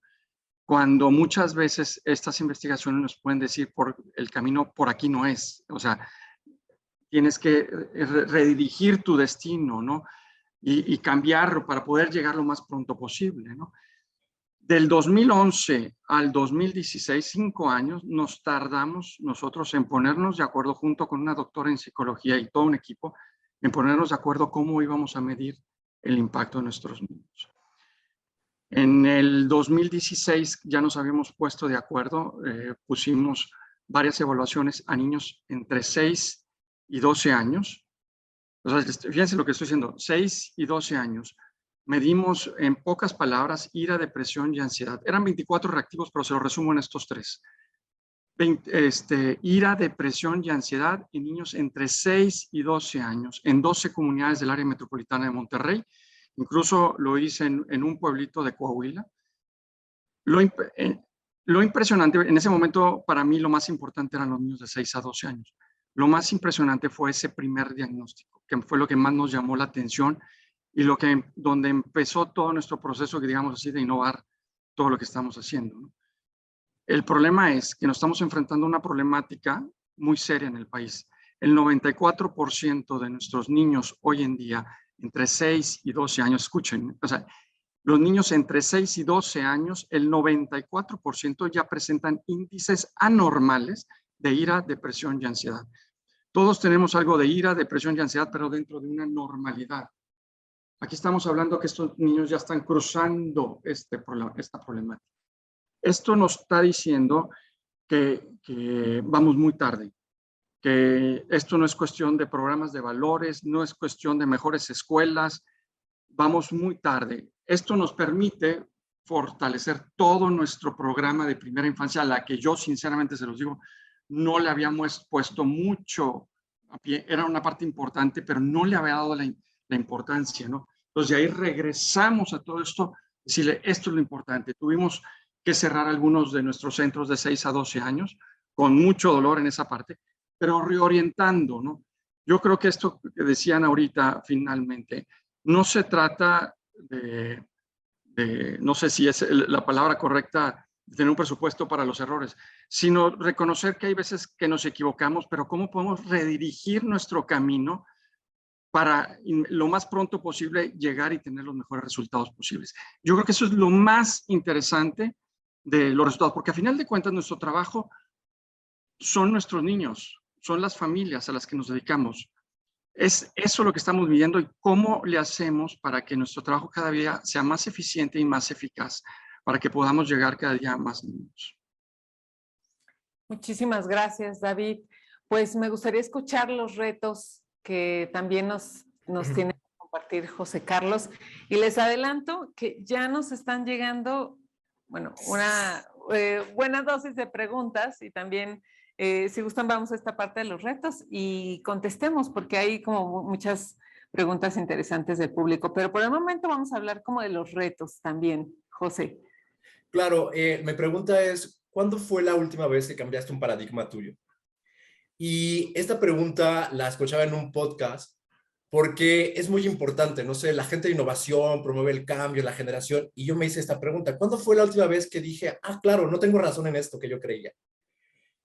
Cuando muchas veces estas investigaciones nos pueden decir por el camino, por aquí no es. O sea, tienes que redirigir tu destino, ¿no? Y cambiarlo para poder llegar lo más pronto posible, ¿no? Del 2011 al 2016, 5 años, nos tardamos nosotros en ponernos de acuerdo junto con una doctora en psicología y todo un equipo, en ponernos de acuerdo cómo íbamos a medir el impacto de nuestros niños. En el 2016 ya nos habíamos puesto de acuerdo, pusimos varias evaluaciones a niños entre 6 y 12 años. O sea, fíjense lo que estoy diciendo, 6 y 12 años. Medimos en pocas palabras ira, depresión y ansiedad. Eran 24 reactivos, pero se lo resumo en estos 3. Ira, depresión y ansiedad en niños entre 6 y 12 años en 12 comunidades del área metropolitana de Monterrey. Incluso lo hice en un pueblito de Coahuila. Lo impresionante, en ese momento para mí lo más importante eran los niños de 6 a 12 años. Lo más impresionante fue ese primer diagnóstico, que fue lo que más nos llamó la atención y donde empezó todo nuestro proceso, que digamos así, de innovar todo lo que estamos haciendo, ¿no? El problema es que nos estamos enfrentando a una problemática muy seria en el país. El 94% de nuestros niños hoy en día, entre 6 y 12 años, escuchen, o sea, los niños entre 6 y 12 años, el 94% ya presentan índices anormales de ira, depresión y ansiedad. Todos tenemos algo de ira, depresión y ansiedad, pero dentro de una normalidad. Aquí estamos hablando que estos niños ya están cruzando esta problemática. Esto nos está diciendo que vamos muy tarde, que esto no es cuestión de programas de valores, no es cuestión de mejores escuelas, vamos muy tarde. Esto nos permite fortalecer todo nuestro programa de primera infancia, a la que yo sinceramente se los digo, no le habíamos puesto mucho a pie, era una parte importante, pero no le había dado la importancia, ¿no? Entonces de ahí regresamos a todo esto, decirle, esto es lo importante. Tuvimos que cerrar algunos de nuestros centros de 6 a 12 años, con mucho dolor en esa parte, pero reorientando, ¿no? Yo creo que esto que decían ahorita, finalmente, no se trata de no sé si es la palabra correcta, de tener un presupuesto para los errores, sino reconocer que hay veces que nos equivocamos, pero cómo podemos redirigir nuestro camino para lo más pronto posible llegar y tener los mejores resultados posibles. Yo creo que eso es lo más interesante de los resultados, porque a final de cuentas nuestro trabajo son nuestros niños, son las familias a las que nos dedicamos. Es eso lo que estamos viviendo y cómo le hacemos para que nuestro trabajo cada día sea más eficiente y más eficaz, para que podamos llegar cada día a más niños.
Muchísimas gracias, David. Pues me gustaría escuchar los retos que también nos tiene que compartir José Carlos. Y les adelanto que ya nos están llegando, bueno, una buena dosis de preguntas y también, si gustan, vamos a esta parte de los retos y contestemos, porque hay como muchas preguntas interesantes del público. Pero por el momento vamos a hablar como de los retos también, José.
Claro, mi pregunta es, ¿cuándo fue la última vez que cambiaste un paradigma tuyo? Y esta pregunta la escuchaba en un podcast porque es muy importante, no sé, la gente de innovación promueve el cambio, la generación, y yo me hice esta pregunta, ¿cuándo fue la última vez que dije, claro, no tengo razón en esto que yo creía?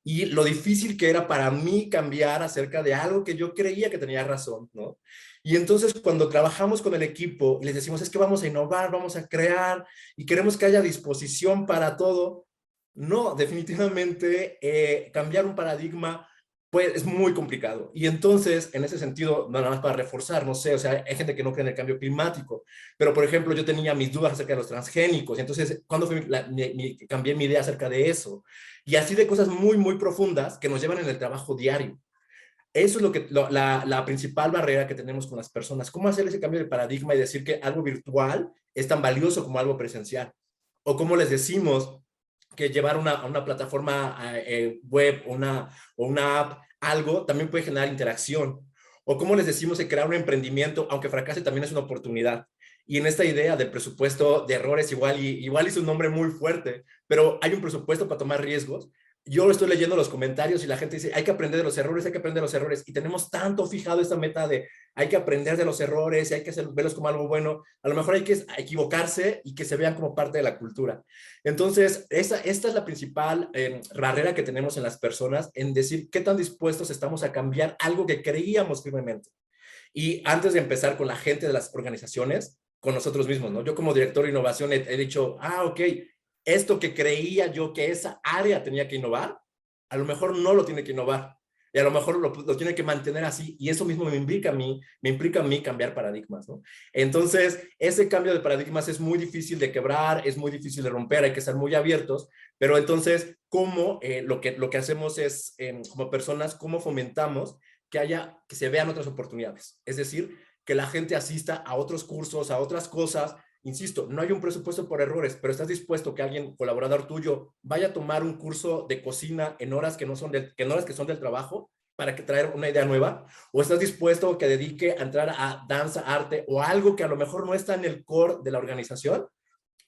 Y lo difícil que era para mí cambiar acerca de algo que yo creía que tenía razón, ¿no? Y entonces cuando trabajamos con el equipo y les decimos, es que vamos a innovar, vamos a crear y queremos que haya disposición para todo, no, definitivamente cambiar un paradigma pues es muy complicado. Y entonces, en ese sentido, nada más para reforzar, no sé, o sea, hay gente que no cree en el cambio climático, pero por ejemplo, yo tenía mis dudas acerca de los transgénicos, y entonces, ¿cuándo fue cambié mi idea acerca de eso? Y así de cosas muy, muy profundas que nos llevan en el trabajo diario. Eso es la principal barrera que tenemos con las personas. ¿Cómo hacer ese cambio de paradigma y decir que algo virtual es tan valioso como algo presencial? O cómo les decimos que llevar a una plataforma web o una app, algo, también puede generar interacción. O cómo les decimos que crear un emprendimiento, aunque fracase, también es una oportunidad. Y en esta idea del presupuesto de errores, igual es un nombre muy fuerte, pero hay un presupuesto para tomar riesgos. Yo estoy leyendo los comentarios y la gente dice, hay que aprender de los errores, hay que aprender de los errores. Y tenemos tanto fijado esta meta de hay que aprender de los errores y hay que verlos como algo bueno. A lo mejor hay que equivocarse y que se vean como parte de la cultura. Entonces, esta es la principal barrera que tenemos en las personas en decir qué tan dispuestos estamos a cambiar algo que creíamos firmemente. Y antes de empezar con la gente de las organizaciones, con nosotros mismos, ¿no? Yo como director de innovación he dicho, ok, esto que creía yo que esa área tenía que innovar, a lo mejor no lo tiene que innovar. Y a lo mejor lo tiene que mantener así. Y eso mismo me implica a mí cambiar paradigmas, ¿no? Entonces, ese cambio de paradigmas es muy difícil de quebrar, es muy difícil de romper, hay que ser muy abiertos. Pero entonces, ¿cómo lo que hacemos es, como personas, cómo fomentamos que se vean otras oportunidades? Es decir, que la gente asista a otros cursos, a otras cosas. Insisto, no hay un presupuesto por errores, pero estás dispuesto que alguien, colaborador tuyo, vaya a tomar un curso de cocina en horas que son del trabajo para traer una idea nueva, o estás dispuesto que dedique a entrar a danza, arte o algo que a lo mejor no está en el core de la organización.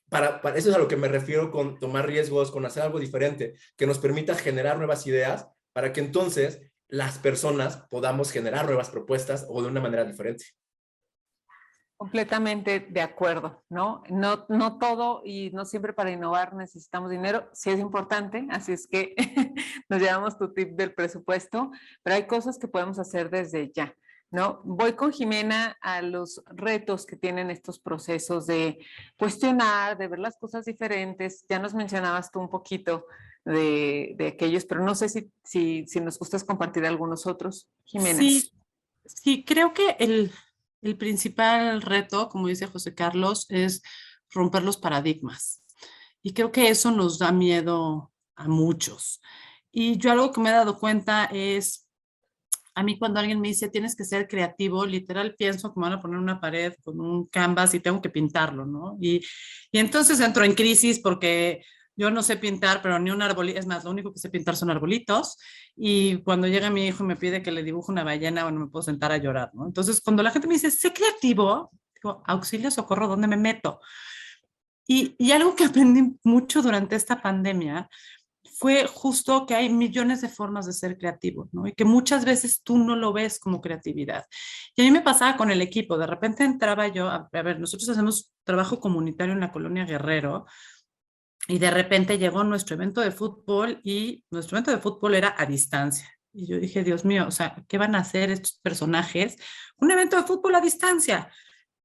Para eso es a lo que me refiero con tomar riesgos, con hacer algo diferente, que nos permita generar nuevas ideas para que entonces las personas podamos generar nuevas propuestas o de una manera diferente.
Completamente de acuerdo, ¿no? No todo y no siempre para innovar necesitamos dinero, sí es importante, así es que nos llevamos tu tip del presupuesto, pero hay cosas que podemos hacer desde ya, ¿no? Voy con Jimena a los retos que tienen estos procesos de cuestionar, de ver las cosas diferentes. Ya nos mencionabas tú un poquito de aquellos, pero no sé si nos gustas compartir algunos otros, Jimena.
Sí, creo que el principal reto, como dice José Carlos, es romper los paradigmas. Y creo que eso nos da miedo a muchos. Y yo algo que me he dado cuenta es, a mí cuando alguien me dice tienes que ser creativo, literal pienso que me van a poner una pared con un canvas y tengo que pintarlo, ¿no? Y entonces entro en crisis porque yo no sé pintar, pero ni un arbolito, es más, lo único que sé pintar son arbolitos. Y cuando llega mi hijo y me pide que le dibuje una ballena, bueno, me puedo sentar a llorar, ¿no? Entonces, cuando la gente me dice, sé creativo, digo, auxilio, socorro, ¿dónde me meto? Y algo que aprendí mucho durante esta pandemia fue justo que hay millones de formas de ser creativo, ¿no? Y que muchas veces tú no lo ves como creatividad. Y a mí me pasaba con el equipo, de repente entraba yo, a ver, nosotros hacemos trabajo comunitario en la colonia Guerrero, y de repente llegó nuestro evento de fútbol y nuestro evento de fútbol era a distancia. Y yo dije, Dios mío, o sea, ¿qué van a hacer estos personajes? Un evento de fútbol a distancia.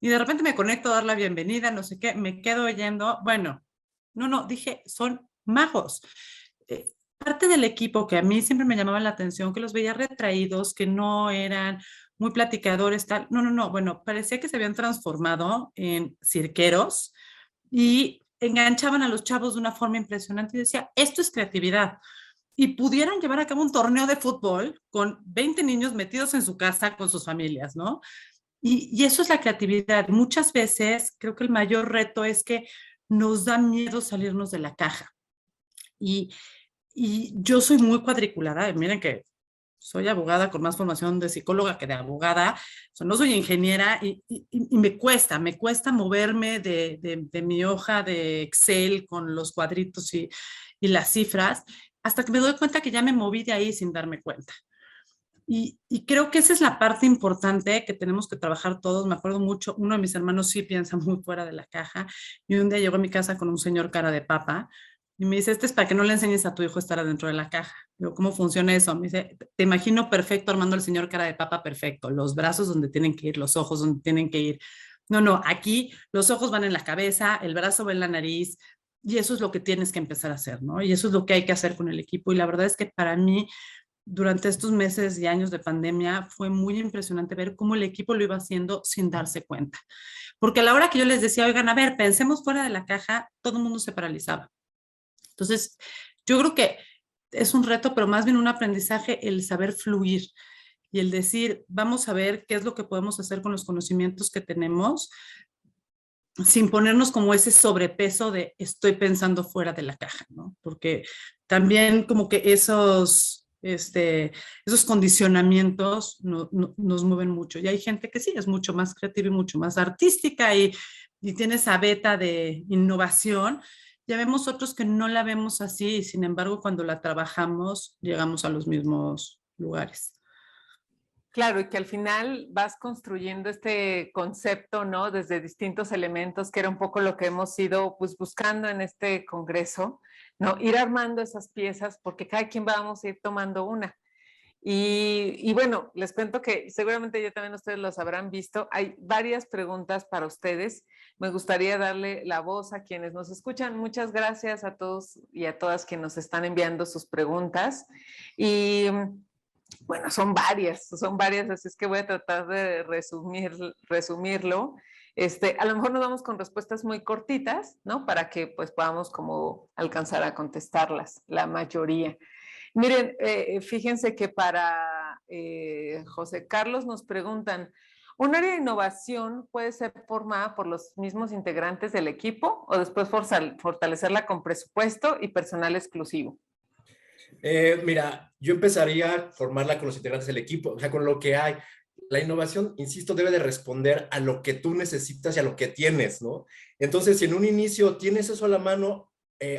Y de repente me conecto a dar la bienvenida, no sé qué, me quedo oyendo. Bueno, no, dije, son magos. Parte del equipo que a mí siempre me llamaba la atención, que los veía retraídos, que no eran muy platicadores, tal. No, bueno, parecía que se habían transformado en cirqueros y enganchaban a los chavos de una forma impresionante y decía, esto es creatividad. Y pudieron llevar a cabo un torneo de fútbol con 20 niños metidos en su casa con sus familias, ¿no? Y eso es la creatividad. Muchas veces creo que el mayor reto es que nos da miedo salirnos de la caja. Y yo soy muy cuadriculada, miren que soy abogada con más formación de psicóloga que de abogada, o sea, no soy ingeniera y me cuesta moverme de mi hoja de Excel con los cuadritos y las cifras, hasta que me doy cuenta que ya me moví de ahí sin darme cuenta. Y creo que esa es la parte importante que tenemos que trabajar todos. Me acuerdo mucho, uno de mis hermanos sí piensa muy fuera de la caja y un día llegó a mi casa con un señor cara de papa y me dice, este es para que no le enseñes a tu hijo a estar adentro de la caja. Digo, ¿cómo funciona eso? Me dice, te imagino perfecto armando al señor cara de papa perfecto, los brazos donde tienen que ir, los ojos donde tienen que ir. No, aquí los ojos van en la cabeza, el brazo va en la nariz y eso es lo que tienes que empezar a hacer, ¿no? Y eso es lo que hay que hacer con el equipo y la verdad es que para mí durante estos meses y años de pandemia fue muy impresionante ver cómo el equipo lo iba haciendo sin darse cuenta. Porque a la hora que yo les decía, oigan, a ver, pensemos fuera de la caja, todo el mundo se paralizaba. Entonces, yo creo que es un reto, pero más bien un aprendizaje, el saber fluir y el decir, vamos a ver qué es lo que podemos hacer con los conocimientos que tenemos, sin ponernos como ese sobrepeso de estoy pensando fuera de la caja, ¿no? Porque también como que esos condicionamientos nos mueven mucho. Y hay gente que sí, es mucho más creativa y mucho más artística y tiene esa beta de innovación. Ya vemos otros que no la vemos así y sin embargo cuando la trabajamos llegamos a los mismos lugares.
Claro, y que al final vas construyendo este concepto, ¿no? Desde distintos elementos, que era un poco lo que hemos ido pues, buscando en este congreso, ¿no? Ir armando esas piezas, porque cada quien vamos a ir tomando una. Y bueno, les cuento que seguramente ya también ustedes los habrán visto. Hay varias preguntas para ustedes. Me gustaría darle la voz a quienes nos escuchan. Muchas gracias a todos y a todas quienes nos están enviando sus preguntas. Y bueno, son varias, así es que voy a tratar de resumirlo. A lo mejor nos vamos con respuestas muy cortitas, ¿no? Para que pues podamos como alcanzar a contestarlas, la mayoría. Miren, fíjense que para José Carlos nos preguntan, ¿un área de innovación puede ser formada por los mismos integrantes del equipo o después fortalecerla con presupuesto y personal exclusivo?
Mira, yo empezaría a formarla con los integrantes del equipo, o sea, con lo que hay. La innovación, insisto, debe de responder a lo que tú necesitas y a lo que tienes, ¿no? Entonces, si en un inicio tienes eso a la mano,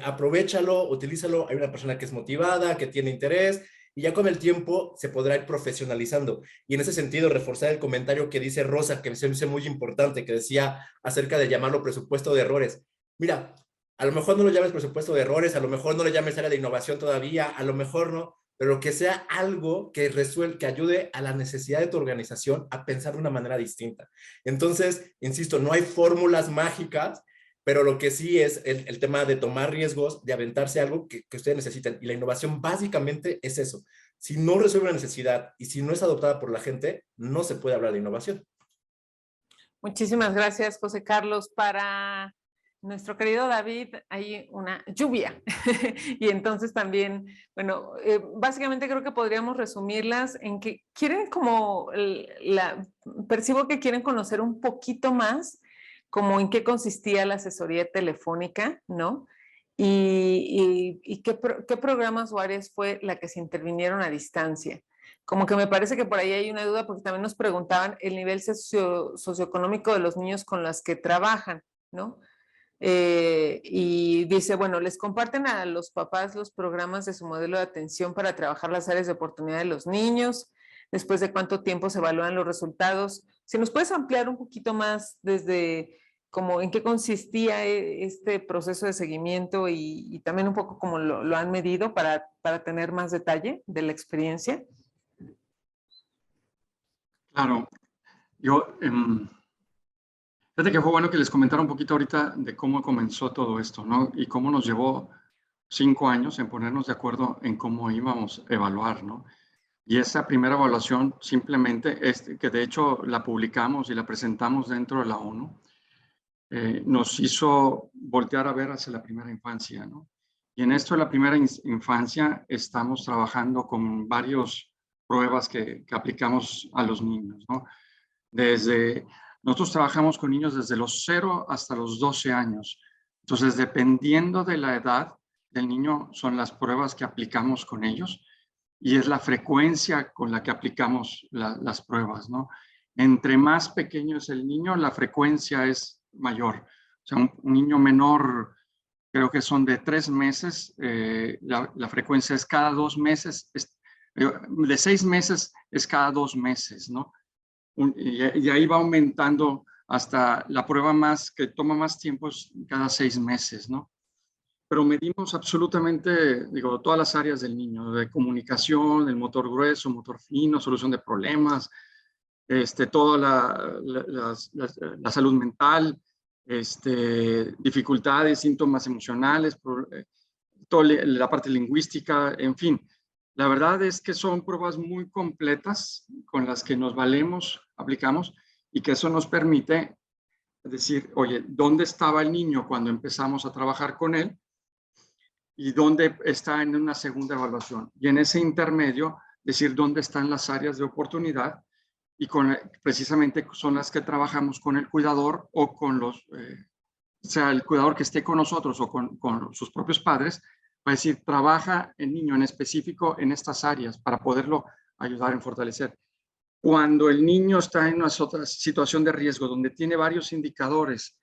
aprovéchalo, utilízalo. Hay una persona que es motivada, que tiene interés, y ya con el tiempo se podrá ir profesionalizando. Y en ese sentido, reforzar el comentario que dice Rosa, que me parece muy importante, que decía acerca de llamarlo presupuesto de errores. Mira, a lo mejor no lo llames presupuesto de errores, a lo mejor no le llames área de innovación todavía, a lo mejor no, pero que sea algo que resuelva, que ayude a la necesidad de tu organización a pensar de una manera distinta. Entonces, insisto, no hay fórmulas mágicas, pero lo que sí es el tema de tomar riesgos, de aventarse algo que ustedes necesitan. Y la innovación básicamente es eso. Si no resuelve una necesidad y si no es adoptada por la gente, no se puede hablar de innovación.
Muchísimas gracias, José Carlos. Para nuestro querido David hay una lluvia y entonces también, bueno, básicamente creo que podríamos resumirlas en que quieren como, percibo que quieren conocer un poquito más como en qué consistía la asesoría telefónica, ¿no? Y qué programas o áreas fue la que se intervinieron a distancia. Como que me parece que por ahí hay una duda porque también nos preguntaban el nivel socioeconómico de los niños con los que trabajan, ¿no? Y dice, bueno, les comparten a los papás los programas de su modelo de atención para trabajar las áreas de oportunidad de los niños, después de cuánto tiempo se evalúan los resultados. Si nos puedes ampliar un poquito más desde como en qué consistía este proceso de seguimiento y también un poco cómo lo han medido para tener más detalle de la experiencia.
Claro, yo, fíjate que fue bueno que les comentara un poquito ahorita de cómo comenzó todo esto, ¿no? Y cómo nos llevó 5 años en ponernos de acuerdo en cómo íbamos a evaluar, ¿no? Y esa primera evaluación simplemente, que de hecho la publicamos y la presentamos dentro de la ONU, nos hizo voltear a ver hacia la primera infancia, ¿no? Y en esto de la primera infancia estamos trabajando con varias pruebas que aplicamos a los niños, ¿no? Nosotros trabajamos con niños desde los 0 hasta los 12 años. Entonces, dependiendo de la edad del niño, son las pruebas que aplicamos con ellos y es la frecuencia con la que aplicamos las pruebas, ¿no? Entre más pequeño es el niño, la frecuencia es mayor. O sea, un niño menor, creo que son de 3 meses, la frecuencia es cada 2 meses, de 6 meses es cada 2 meses, ¿no? Y ahí va aumentando hasta la prueba más que toma más tiempo es cada 6 meses, ¿no? Pero medimos absolutamente, digo, todas las áreas del niño, de comunicación, el motor grueso, motor fino, solución de problemas, toda la salud mental, dificultades, síntomas emocionales, toda la parte lingüística, en fin. La verdad es que son pruebas muy completas con las que nos valemos, aplicamos, y que eso nos permite decir, oye, ¿dónde estaba el niño cuando empezamos a trabajar con él? Y dónde está en una segunda evaluación. Y en ese intermedio, decir dónde están las áreas de oportunidad y precisamente son las que trabajamos con el cuidador o con o sea, el cuidador que esté con nosotros o con sus propios padres, va a decir, trabaja el niño en específico en estas áreas para poderlo ayudar en fortalecer. Cuando el niño está en una otra situación de riesgo, donde tiene varios indicadores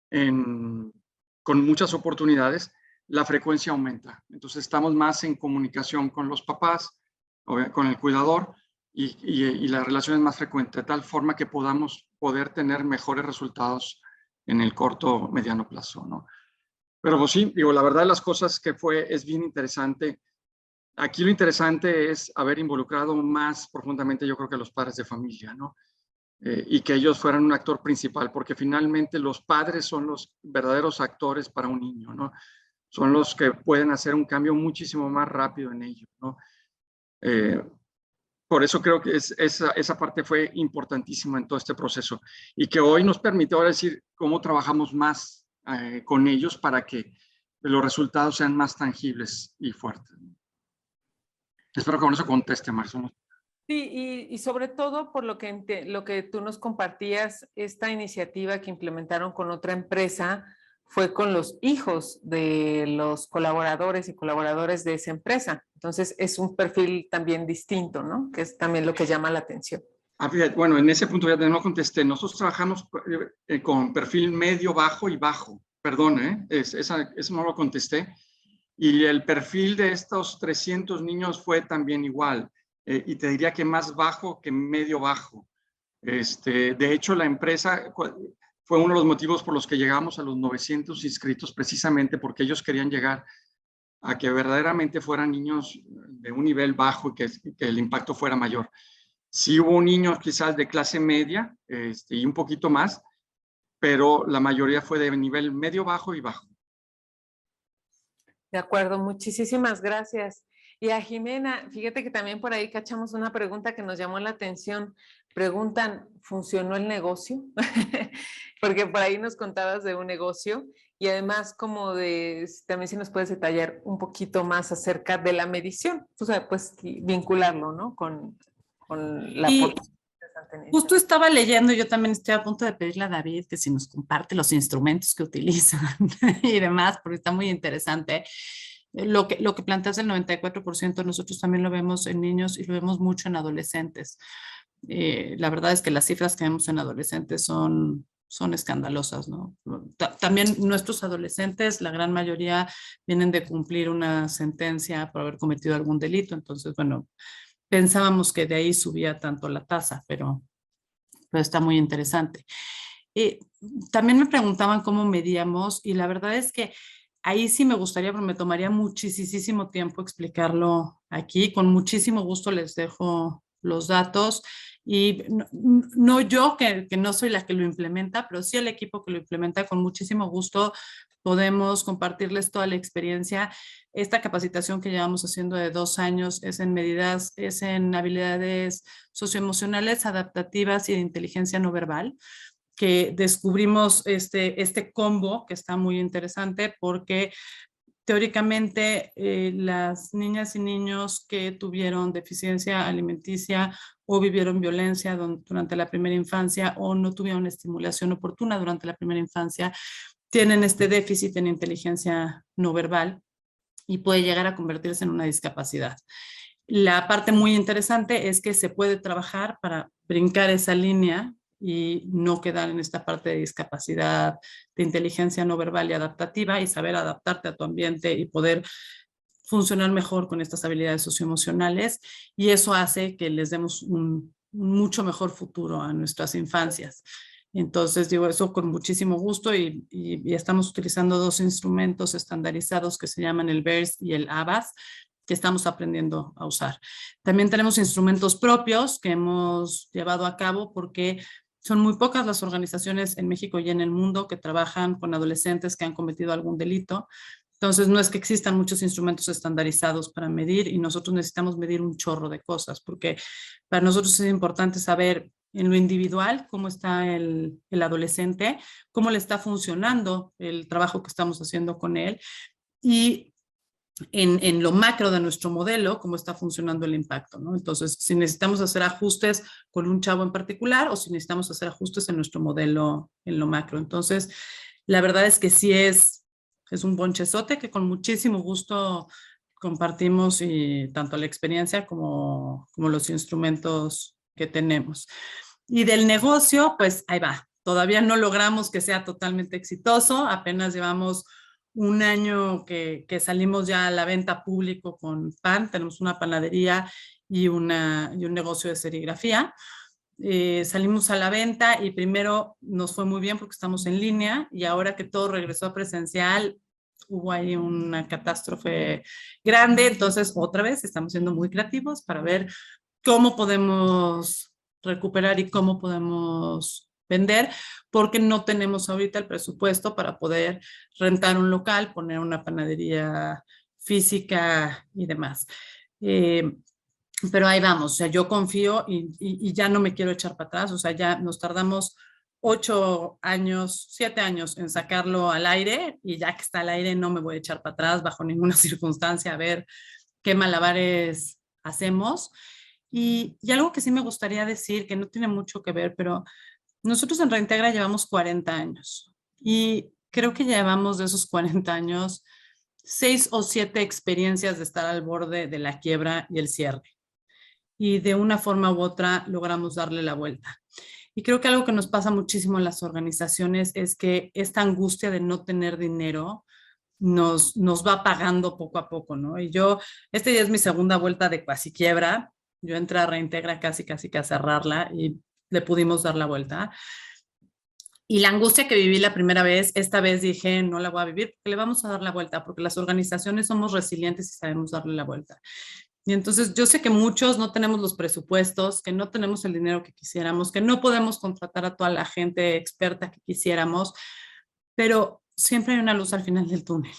con muchas oportunidades, la frecuencia aumenta. Entonces estamos más en comunicación con los papás, con el cuidador, y la relación es más frecuente, de tal forma que podamos poder tener mejores resultados en el corto, mediano plazo, ¿no? Pero pues sí, digo, la verdad de las cosas que es bien interesante. Aquí lo interesante es haber involucrado más profundamente, yo creo que a los padres de familia, ¿no? Y que ellos fueran un actor principal, porque finalmente los padres son los verdaderos actores para un niño, ¿no? Son los que pueden hacer un cambio muchísimo más rápido en ello, ¿no? Por eso creo que esa parte fue importantísima en todo este proceso y que hoy nos permite ahora decir cómo trabajamos más con ellos para que los resultados sean más tangibles y fuertes. Espero que con eso conteste, Marisol.
Sí, y sobre todo por lo que tú nos compartías, esta iniciativa que implementaron con otra empresa fue con los hijos de los colaboradores y colaboradores de esa empresa. Entonces es un perfil también distinto, ¿no? Que es también lo que llama la atención.
Bueno, en ese punto ya no contesté. Nosotros trabajamos con perfil medio, bajo y bajo. Perdón, eso no lo contesté. Y el perfil de estos 300 niños fue también igual. Y te diría que más bajo que medio bajo. De hecho, la empresa fue uno de los motivos por los que llegamos a los 900 inscritos, precisamente porque ellos querían llegar a que verdaderamente fueran niños de un nivel bajo y que el impacto fuera mayor. Sí hubo niños quizás de clase media y un poquito más, pero la mayoría fue de nivel medio, bajo y bajo.
De acuerdo, muchísimas gracias. Y a Jimena, fíjate que también por ahí cachamos una pregunta que nos llamó la atención. Preguntan, ¿funcionó el negocio? Porque por ahí nos contabas de un negocio y además como también si nos puedes detallar un poquito más acerca de la medición, o sea, pues vincularlo, ¿no? Con la
aportación. Justo estaba leyendo, yo también estoy a punto de pedirle a David que si nos comparte los instrumentos que utilizan y demás, porque está muy interesante. Lo que planteas del 94%, nosotros también lo vemos en niños y lo vemos mucho en adolescentes. La verdad es que las cifras que vemos en adolescentes son escandalosas, ¿no? También nuestros adolescentes, la gran mayoría vienen de cumplir una sentencia por haber cometido algún delito, entonces, bueno, pensábamos que de ahí subía tanto la tasa, pero está muy interesante. También me preguntaban cómo medíamos y la verdad es que ahí sí me gustaría, pero me tomaría muchísimo tiempo explicarlo aquí. Con muchísimo gusto les dejo los datos y no yo, que no soy la que lo implementa, pero sí el equipo que lo implementa. Con muchísimo gusto podemos compartirles toda la experiencia. Esta capacitación que llevamos haciendo de 2 años es en habilidades socioemocionales, adaptativas y de inteligencia no verbal, que descubrimos este combo que está muy interesante porque teóricamente las niñas y niños que tuvieron deficiencia alimenticia o vivieron violencia durante la primera infancia o no tuvieron estimulación oportuna durante la primera infancia tienen este déficit en inteligencia no verbal y puede llegar a convertirse en una discapacidad. La parte muy interesante es que se puede trabajar para brincar esa línea y no quedar en esta parte de discapacidad de inteligencia no verbal y adaptativa y saber adaptarte a tu ambiente y poder funcionar mejor con estas habilidades socioemocionales, y eso hace que les demos un mucho mejor futuro a nuestras infancias. Entonces digo eso con muchísimo gusto y estamos utilizando 2 instrumentos estandarizados que se llaman el VERS y el ABAS, que estamos aprendiendo a usar. También tenemos instrumentos propios que hemos llevado a cabo porque son muy pocas las organizaciones en México y en el mundo que trabajan con adolescentes que han cometido algún delito. Entonces, no es que existan muchos instrumentos estandarizados para medir y nosotros necesitamos medir un chorro de cosas, porque para nosotros es importante saber en lo individual cómo está el adolescente, cómo le está funcionando el trabajo que estamos haciendo con él y en lo macro de nuestro modelo, cómo está funcionando el impacto, ¿no? Entonces, si necesitamos hacer ajustes con un chavo en particular o si necesitamos hacer ajustes en nuestro modelo en lo macro. Entonces, la verdad es que sí es un bonchezote que con muchísimo gusto compartimos y tanto la experiencia como los instrumentos que tenemos. Y del negocio, pues ahí va. Todavía no logramos que sea totalmente exitoso, apenas llevamos un año que salimos ya a la venta público con pan, tenemos una panadería y un negocio de serigrafía. Salimos a la venta y primero nos fue muy bien porque estamos en línea y ahora que todo regresó a presencial, hubo ahí una catástrofe grande, entonces otra vez estamos siendo muy creativos para ver cómo podemos recuperar y cómo podemos vender, porque no tenemos ahorita el presupuesto para poder rentar un local, poner una panadería física y demás. Pero ahí vamos, o sea, yo confío y ya no me quiero echar para atrás, o sea, ya nos tardamos 8 años, 7 años en sacarlo al aire y ya que está al aire no me voy a echar para atrás bajo ninguna circunstancia a ver qué malabares hacemos. Y algo que sí me gustaría decir, que no tiene mucho que ver, pero nosotros en Reintegra llevamos 40 años y creo que llevamos de esos 40 años 6 o 7 experiencias de estar al borde de la quiebra y el cierre. Y de una forma u otra logramos darle la vuelta. Y creo que algo que nos pasa muchísimo en las organizaciones es que esta angustia de no tener dinero nos va pagando poco a poco, ¿no? Y este ya es mi segunda vuelta de casi quiebra. Yo entré a Reintegra casi que a cerrarla y le pudimos dar la vuelta. Y la angustia que viví la primera vez, esta vez dije, no la voy a vivir porque le vamos a dar la vuelta, porque las organizaciones somos resilientes y sabemos darle la vuelta. Y entonces yo sé que muchos no tenemos los presupuestos, que no tenemos el dinero que quisiéramos, que no podemos contratar a toda la gente experta que quisiéramos, pero siempre hay una luz al final del túnel.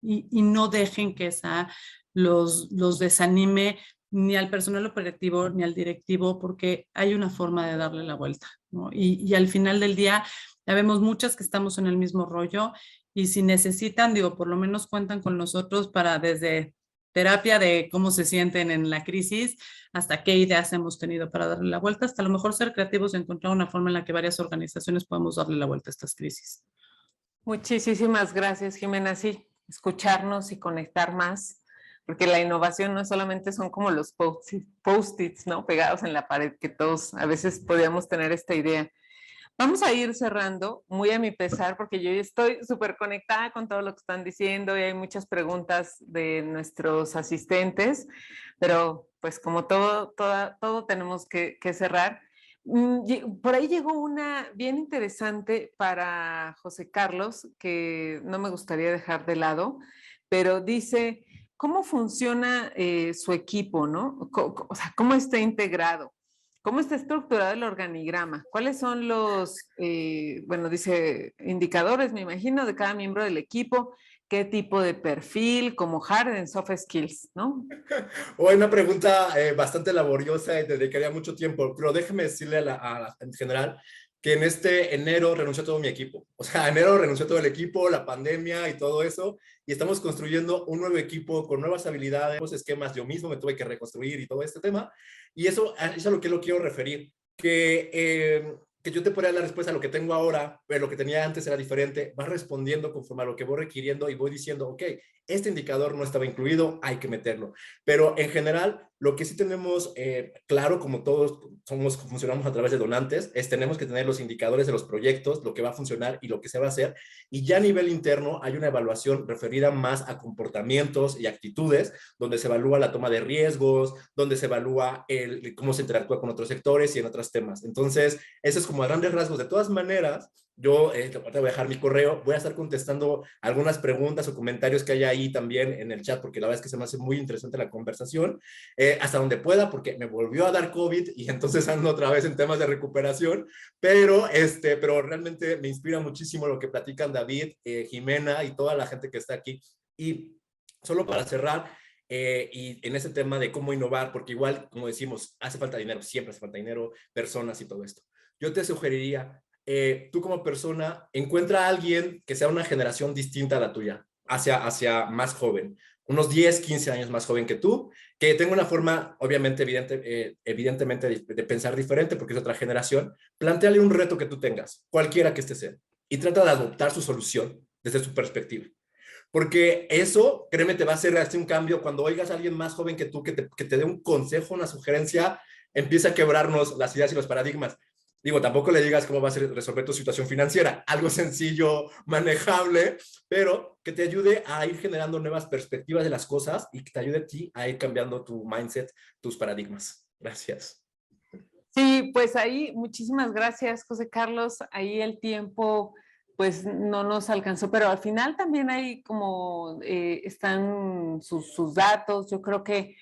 Y no dejen que esa los desanime ni al personal operativo ni al directivo, porque hay una forma de darle la vuelta, ¿no? Y al final del día ya vemos muchas que estamos en el mismo rollo y si necesitan, digo, por lo menos cuentan con nosotros para desde terapia de cómo se sienten en la crisis, hasta qué ideas hemos tenido para darle la vuelta, hasta a lo mejor ser creativos y encontrar una forma en la que varias organizaciones podemos darle la vuelta a estas crisis.
Muchísimas gracias, Jimena. Sí, escucharnos y conectar más, porque la innovación no solamente son como los post-its, ¿no? Pegados en la pared, que todos a veces podíamos tener esta idea. Vamos a ir cerrando, muy a mi pesar, porque yo estoy súper conectada con todo lo que están diciendo y hay muchas preguntas de nuestros asistentes, pero pues como todo tenemos que cerrar. Por ahí llegó una bien interesante para José Carlos, que no me gustaría dejar de lado, pero dice, ¿cómo funciona su equipo, no? O sea, ¿cómo está integrado? ¿Cómo está estructurado el organigrama? ¿Cuáles son los, dice, indicadores, me imagino, de cada miembro del equipo? ¿Qué tipo de perfil, como hard and soft skills, no?
Una pregunta bastante laboriosa y te dedicaría mucho tiempo, pero déjame decirle en general que en este enero renunció todo mi equipo. O sea, enero renunció todo el equipo, la pandemia y todo eso, y estamos construyendo un nuevo equipo con nuevas habilidades, nuevos esquemas. Yo mismo me tuve que reconstruir y todo este tema, y eso es a lo que lo quiero referir, que yo te podría dar la respuesta a lo que tengo ahora, pero lo que tenía antes era diferente. Vas respondiendo conforme a lo que voy requiriendo y voy diciendo, ok, este indicador no estaba incluido, hay que meterlo. Pero en general, lo que sí tenemos claro, como todos funcionamos a través de donantes, es tenemos que tener los indicadores de los proyectos, lo que va a funcionar y lo que se va a hacer. Y ya a nivel interno hay una evaluación referida más a comportamientos y actitudes, donde se evalúa la toma de riesgos, donde se evalúa cómo se interactúa con otros sectores y en otros temas. Entonces, eso es como a grandes rasgos. De todas maneras, yo te voy a dejar mi correo, voy a estar contestando algunas preguntas o comentarios que hay ahí también en el chat, porque la verdad es que se me hace muy interesante la conversación, hasta donde pueda, porque me volvió a dar COVID y entonces ando otra vez en temas de recuperación, pero realmente me inspira muchísimo lo que platican David, Jimena y toda la gente que está aquí. Y solo para cerrar, y en ese tema de cómo innovar, porque igual, como decimos, hace falta dinero, siempre hace falta dinero, personas y todo esto. Yo te sugeriría, tú como persona, encuentra a alguien que sea una generación distinta a la tuya, hacia más joven, unos 10, 15 años más joven que tú, que tenga una forma, obviamente, evidentemente, de pensar diferente, porque es otra generación. Plantéale un reto que tú tengas, cualquiera que este sea, y trata de adoptar su solución desde su perspectiva. Porque eso, créeme, te va a hacer un cambio cuando oigas a alguien más joven que tú, que te dé un consejo, una sugerencia, empieza a quebrarnos las ideas y los paradigmas. Digo, tampoco le digas cómo vas a resolver tu situación financiera, algo sencillo, manejable, pero que te ayude a ir generando nuevas perspectivas de las cosas y que te ayude a ti a ir cambiando tu mindset, tus paradigmas. Gracias.
Sí, pues ahí muchísimas gracias, José Carlos. Ahí el tiempo pues no nos alcanzó, pero al final también hay como están sus datos. Yo creo que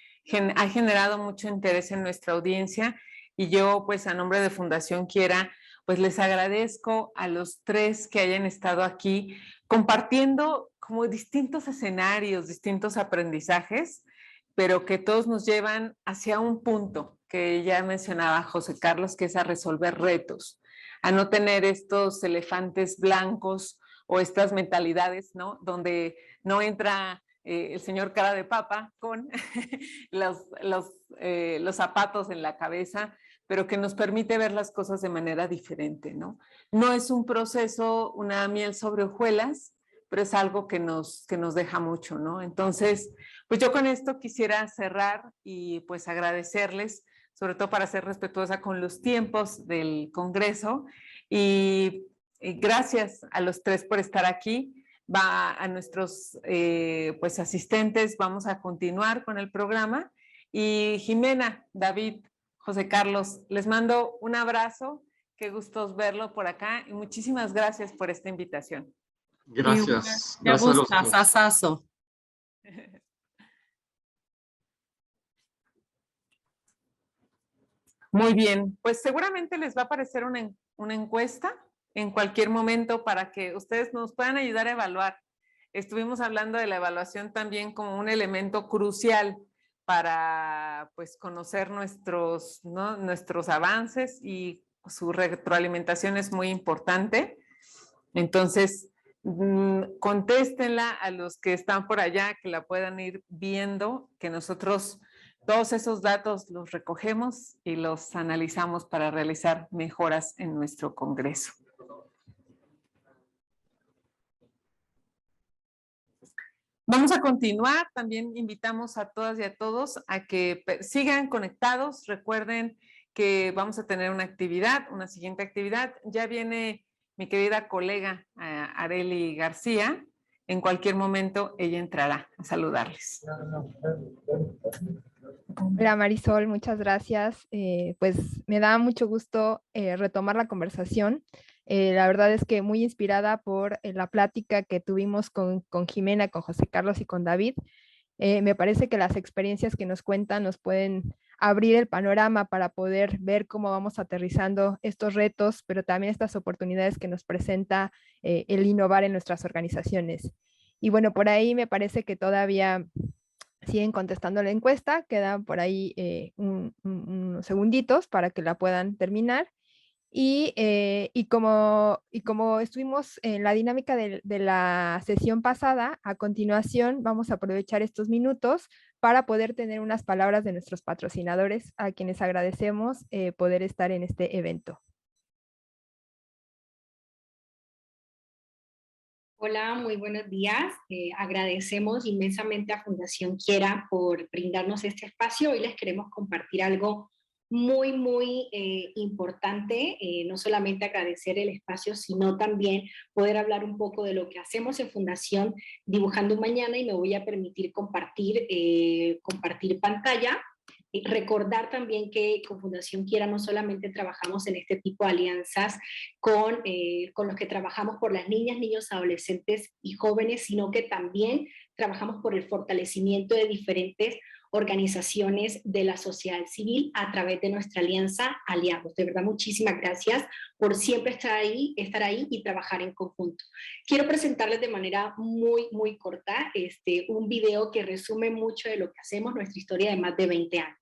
ha generado mucho interés en nuestra audiencia y yo pues a nombre de Fundación Quiera pues les agradezco a los tres que hayan estado aquí compartiendo como distintos escenarios, distintos aprendizajes, pero que todos nos llevan hacia un punto que ya mencionaba José Carlos, que es a resolver retos, a no tener estos elefantes blancos o estas mentalidades, ¿no? Donde no entra el señor cara de papa con los zapatos en la cabeza, pero que nos permite ver las cosas de manera diferente, ¿no? No es un proceso, una miel sobre hojuelas, pero es algo que nos deja mucho, ¿no? Entonces, pues yo con esto quisiera cerrar y pues agradecerles, sobre todo para ser respetuosa con los tiempos del Congreso y gracias a los tres por estar aquí. Va a nuestros pues asistentes, vamos a continuar con el programa y Jimena, David, José Carlos, les mando un abrazo, qué gustos verlo por acá y muchísimas gracias por esta invitación.
Gracias.
Qué
Gracias a los tres.
gustazazo.
Muy bien, pues seguramente les va a aparecer una encuesta en cualquier momento para que ustedes nos puedan ayudar a evaluar. Estuvimos hablando de la evaluación también como un elemento crucial para pues conocer nuestros, ¿no? nuestros avances y su retroalimentación es muy importante. Entonces, contéstenla a los que están por allá, que la puedan ir viendo, que nosotros todos esos datos los recogemos y los analizamos para realizar mejoras en nuestro Congreso. Vamos a continuar, también invitamos a todas y a todos a que sigan conectados. Recuerden que vamos a tener una siguiente actividad. Ya viene mi querida colega Areli García. En cualquier momento ella entrará a saludarles.
Hola Marisol, muchas gracias. Pues me da mucho gusto retomar la conversación. La verdad es que muy inspirada por la plática que tuvimos con Jimena, con José Carlos y con David. Me parece que las experiencias que nos cuentan nos pueden abrir el panorama para poder ver cómo vamos aterrizando estos retos, pero también estas oportunidades que nos presenta el innovar en nuestras organizaciones. Y bueno, por ahí me parece que todavía siguen contestando la encuesta, quedan por ahí unos segunditos para que la puedan terminar. Y como estuvimos en la dinámica de la sesión pasada, a continuación vamos a aprovechar estos minutos para poder tener unas palabras de nuestros patrocinadores, a quienes agradecemos poder estar en este evento.
Hola, muy buenos días. Agradecemos inmensamente a Fundación Quiera por brindarnos este espacio. Hoy les queremos compartir algo muy importante, no solamente agradecer el espacio, sino también poder hablar un poco de lo que hacemos en Fundación Dibujando un Mañana, y me voy a permitir compartir pantalla. Recordar también que con Fundación Quiera no solamente trabajamos en este tipo de alianzas con los que trabajamos por las niñas, niños, adolescentes y jóvenes, sino que también trabajamos por el fortalecimiento de diferentes organizaciones de la sociedad civil a través de nuestra alianza Aliados. De verdad, muchísimas gracias por siempre estar ahí y trabajar en conjunto. Quiero presentarles de manera muy corta un video que resume mucho de lo que hacemos, nuestra historia de más de 20 años.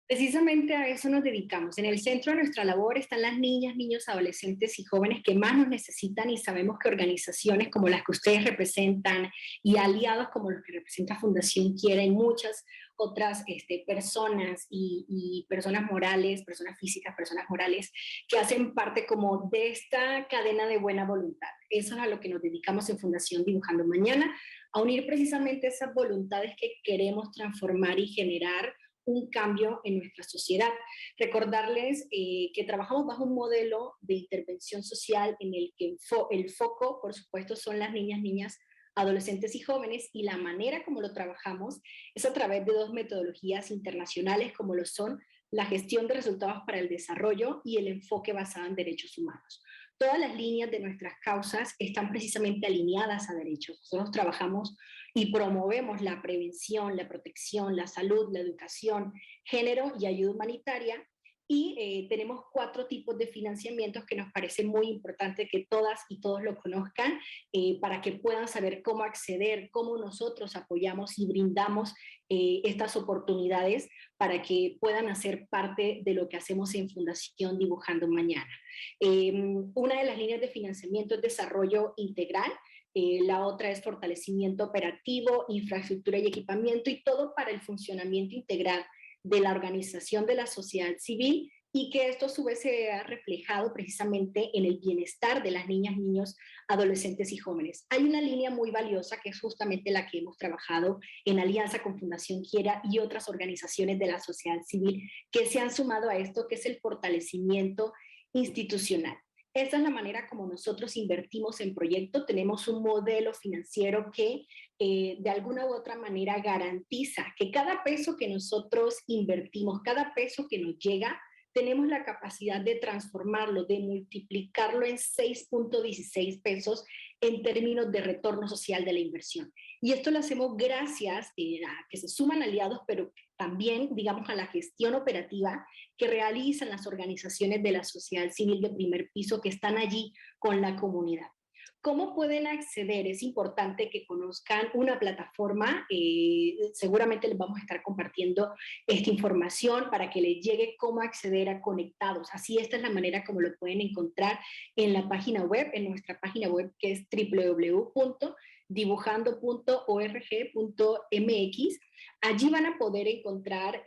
Precisamente a eso nos dedicamos. En el centro de nuestra labor están las niñas, niños, adolescentes y jóvenes que más nos necesitan, y sabemos que organizaciones como las que ustedes representan y aliados como los que representa Fundación Quiera y muchas otras personas y personas morales, personas físicas, personas morales, que hacen parte como de esta cadena de buena voluntad. Eso es a lo que nos dedicamos en Fundación Dibujando Mañana, a unir precisamente esas voluntades que queremos transformar y generar un cambio en nuestra sociedad. Recordarles que trabajamos bajo un modelo de intervención social en el que el foco, por supuesto, son las niñas, adolescentes y jóvenes, y la manera como lo trabajamos es a través de dos metodologías internacionales como lo son la gestión de resultados para el desarrollo y el enfoque basado en derechos humanos. Todas las líneas de nuestras causas están precisamente alineadas a derechos. Nosotros trabajamos y promovemos la prevención, la protección, la salud, la educación, género y ayuda humanitaria. Y tenemos 4 tipos de financiamientos que nos parece muy importante que todas y todos lo conozcan para que puedan saber cómo acceder, cómo nosotros apoyamos y brindamos estas oportunidades para que puedan hacer parte de lo que hacemos en Fundación Dibujando Mañana. Una de las líneas de financiamiento es desarrollo integral, la otra es fortalecimiento operativo, infraestructura y equipamiento, y todo para el funcionamiento integral de la organización de la sociedad civil, y que esto a su vez se vea reflejado precisamente en el bienestar de las niñas, niños, adolescentes y jóvenes. Hay una línea muy valiosa que es justamente la que hemos trabajado en alianza con Fundación Quiera y otras organizaciones de la sociedad civil que se han sumado a esto, que es el fortalecimiento institucional. Esa es la manera como nosotros invertimos en proyectos. Tenemos un modelo financiero que de alguna u otra manera garantiza que cada peso que nosotros invertimos, cada peso que nos llega, tenemos la capacidad de transformarlo, de multiplicarlo en 6.16 pesos en términos de retorno social de la inversión. Y esto lo hacemos gracias a que se suman aliados, pero también, digamos, a la gestión operativa que realizan las organizaciones de la sociedad civil de primer piso que están allí con la comunidad. ¿Cómo pueden acceder? Es importante que conozcan una plataforma, seguramente les vamos a estar compartiendo esta información para que les llegue cómo acceder a Conectados. Así, esta es la manera como lo pueden encontrar en la página web, en nuestra página web que es www.dibujando.org.mx. Allí van a poder encontrar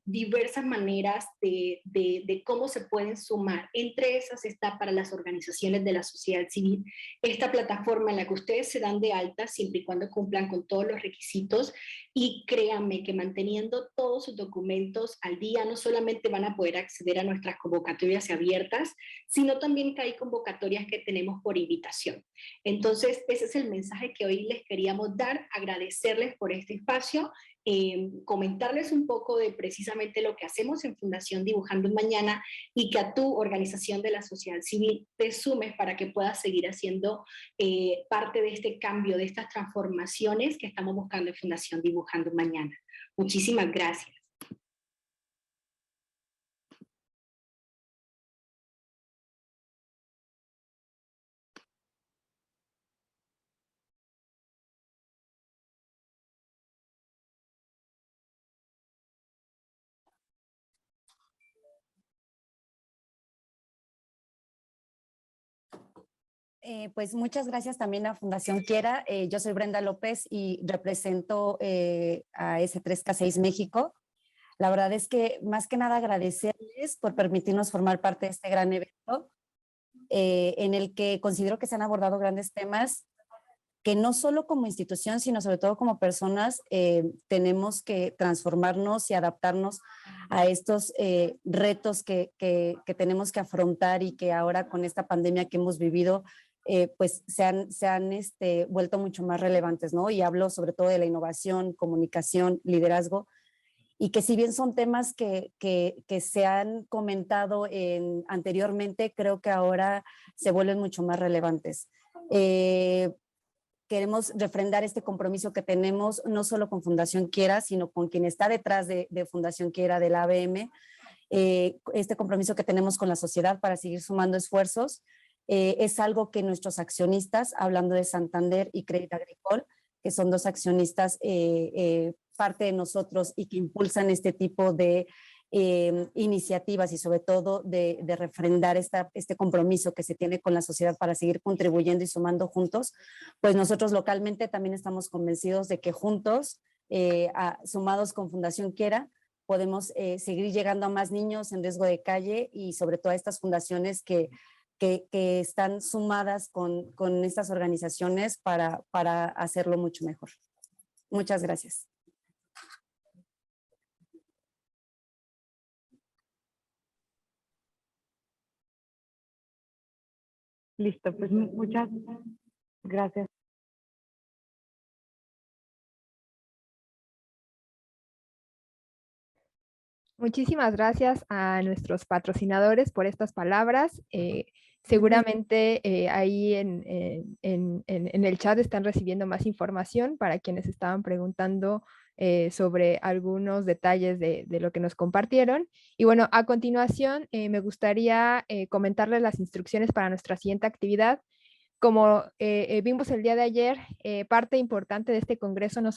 diversas maneras de cómo se pueden sumar. Entre esas está para las organizaciones de la sociedad civil esta plataforma en la que ustedes se dan de alta siempre y cuando cumplan con todos los requisitos, y créanme que manteniendo todos sus documentos al día no solamente van a poder acceder a nuestras convocatorias abiertas, sino también que hay convocatorias que tenemos por invitación. Entonces, ese es el mensaje que hoy les queríamos dar, agradecerles por este espacio, comentarles un poco de precisamente lo que hacemos en Fundación Dibujando Mañana, y que a tu organización de la sociedad civil te sumes para que puedas seguir haciendo parte de este cambio, de estas transformaciones que estamos buscando en Fundación Dibujando Mañana. Muchísimas gracias.
Pues muchas gracias también a Fundación Quiera. Yo soy Brenda López y represento a S3K6 México. La verdad es que más que nada agradecerles por permitirnos formar parte de este gran evento en el que considero que se han abordado grandes temas que no solo como institución, sino sobre todo como personas tenemos que transformarnos y adaptarnos a estos retos que tenemos que afrontar y que ahora con esta pandemia que hemos vivido, pues se han vuelto mucho más relevantes, ¿no? Y hablo sobre todo de la innovación, comunicación, liderazgo, y que si bien son temas que se han comentado anteriormente, creo que ahora se vuelven mucho más relevantes. Queremos refrendar este compromiso que tenemos, no solo con Fundación Quiera, sino con quien está detrás de Fundación Quiera, del ABM, este compromiso que tenemos con la sociedad para seguir sumando esfuerzos. Es algo que nuestros accionistas, hablando de Santander y Crédit Agricole, que son dos accionistas parte de nosotros y que impulsan este tipo de iniciativas y sobre todo de refrendar este compromiso que se tiene con la sociedad para seguir contribuyendo y sumando juntos, pues nosotros localmente también estamos convencidos de que juntos, sumados con Fundación Quiera, podemos seguir llegando a más niños en riesgo de calle y sobre todo a estas fundaciones que están sumadas con estas organizaciones para hacerlo mucho mejor. Muchas gracias.
Listo, pues muchas gracias.
Muchísimas gracias a nuestros patrocinadores por estas palabras. Seguramente ahí en el chat están recibiendo más información para quienes estaban preguntando sobre algunos detalles de lo que nos compartieron. Y bueno, a continuación me gustaría comentarles las instrucciones para nuestra siguiente actividad. Como vimos el día de ayer, parte importante de este congreso no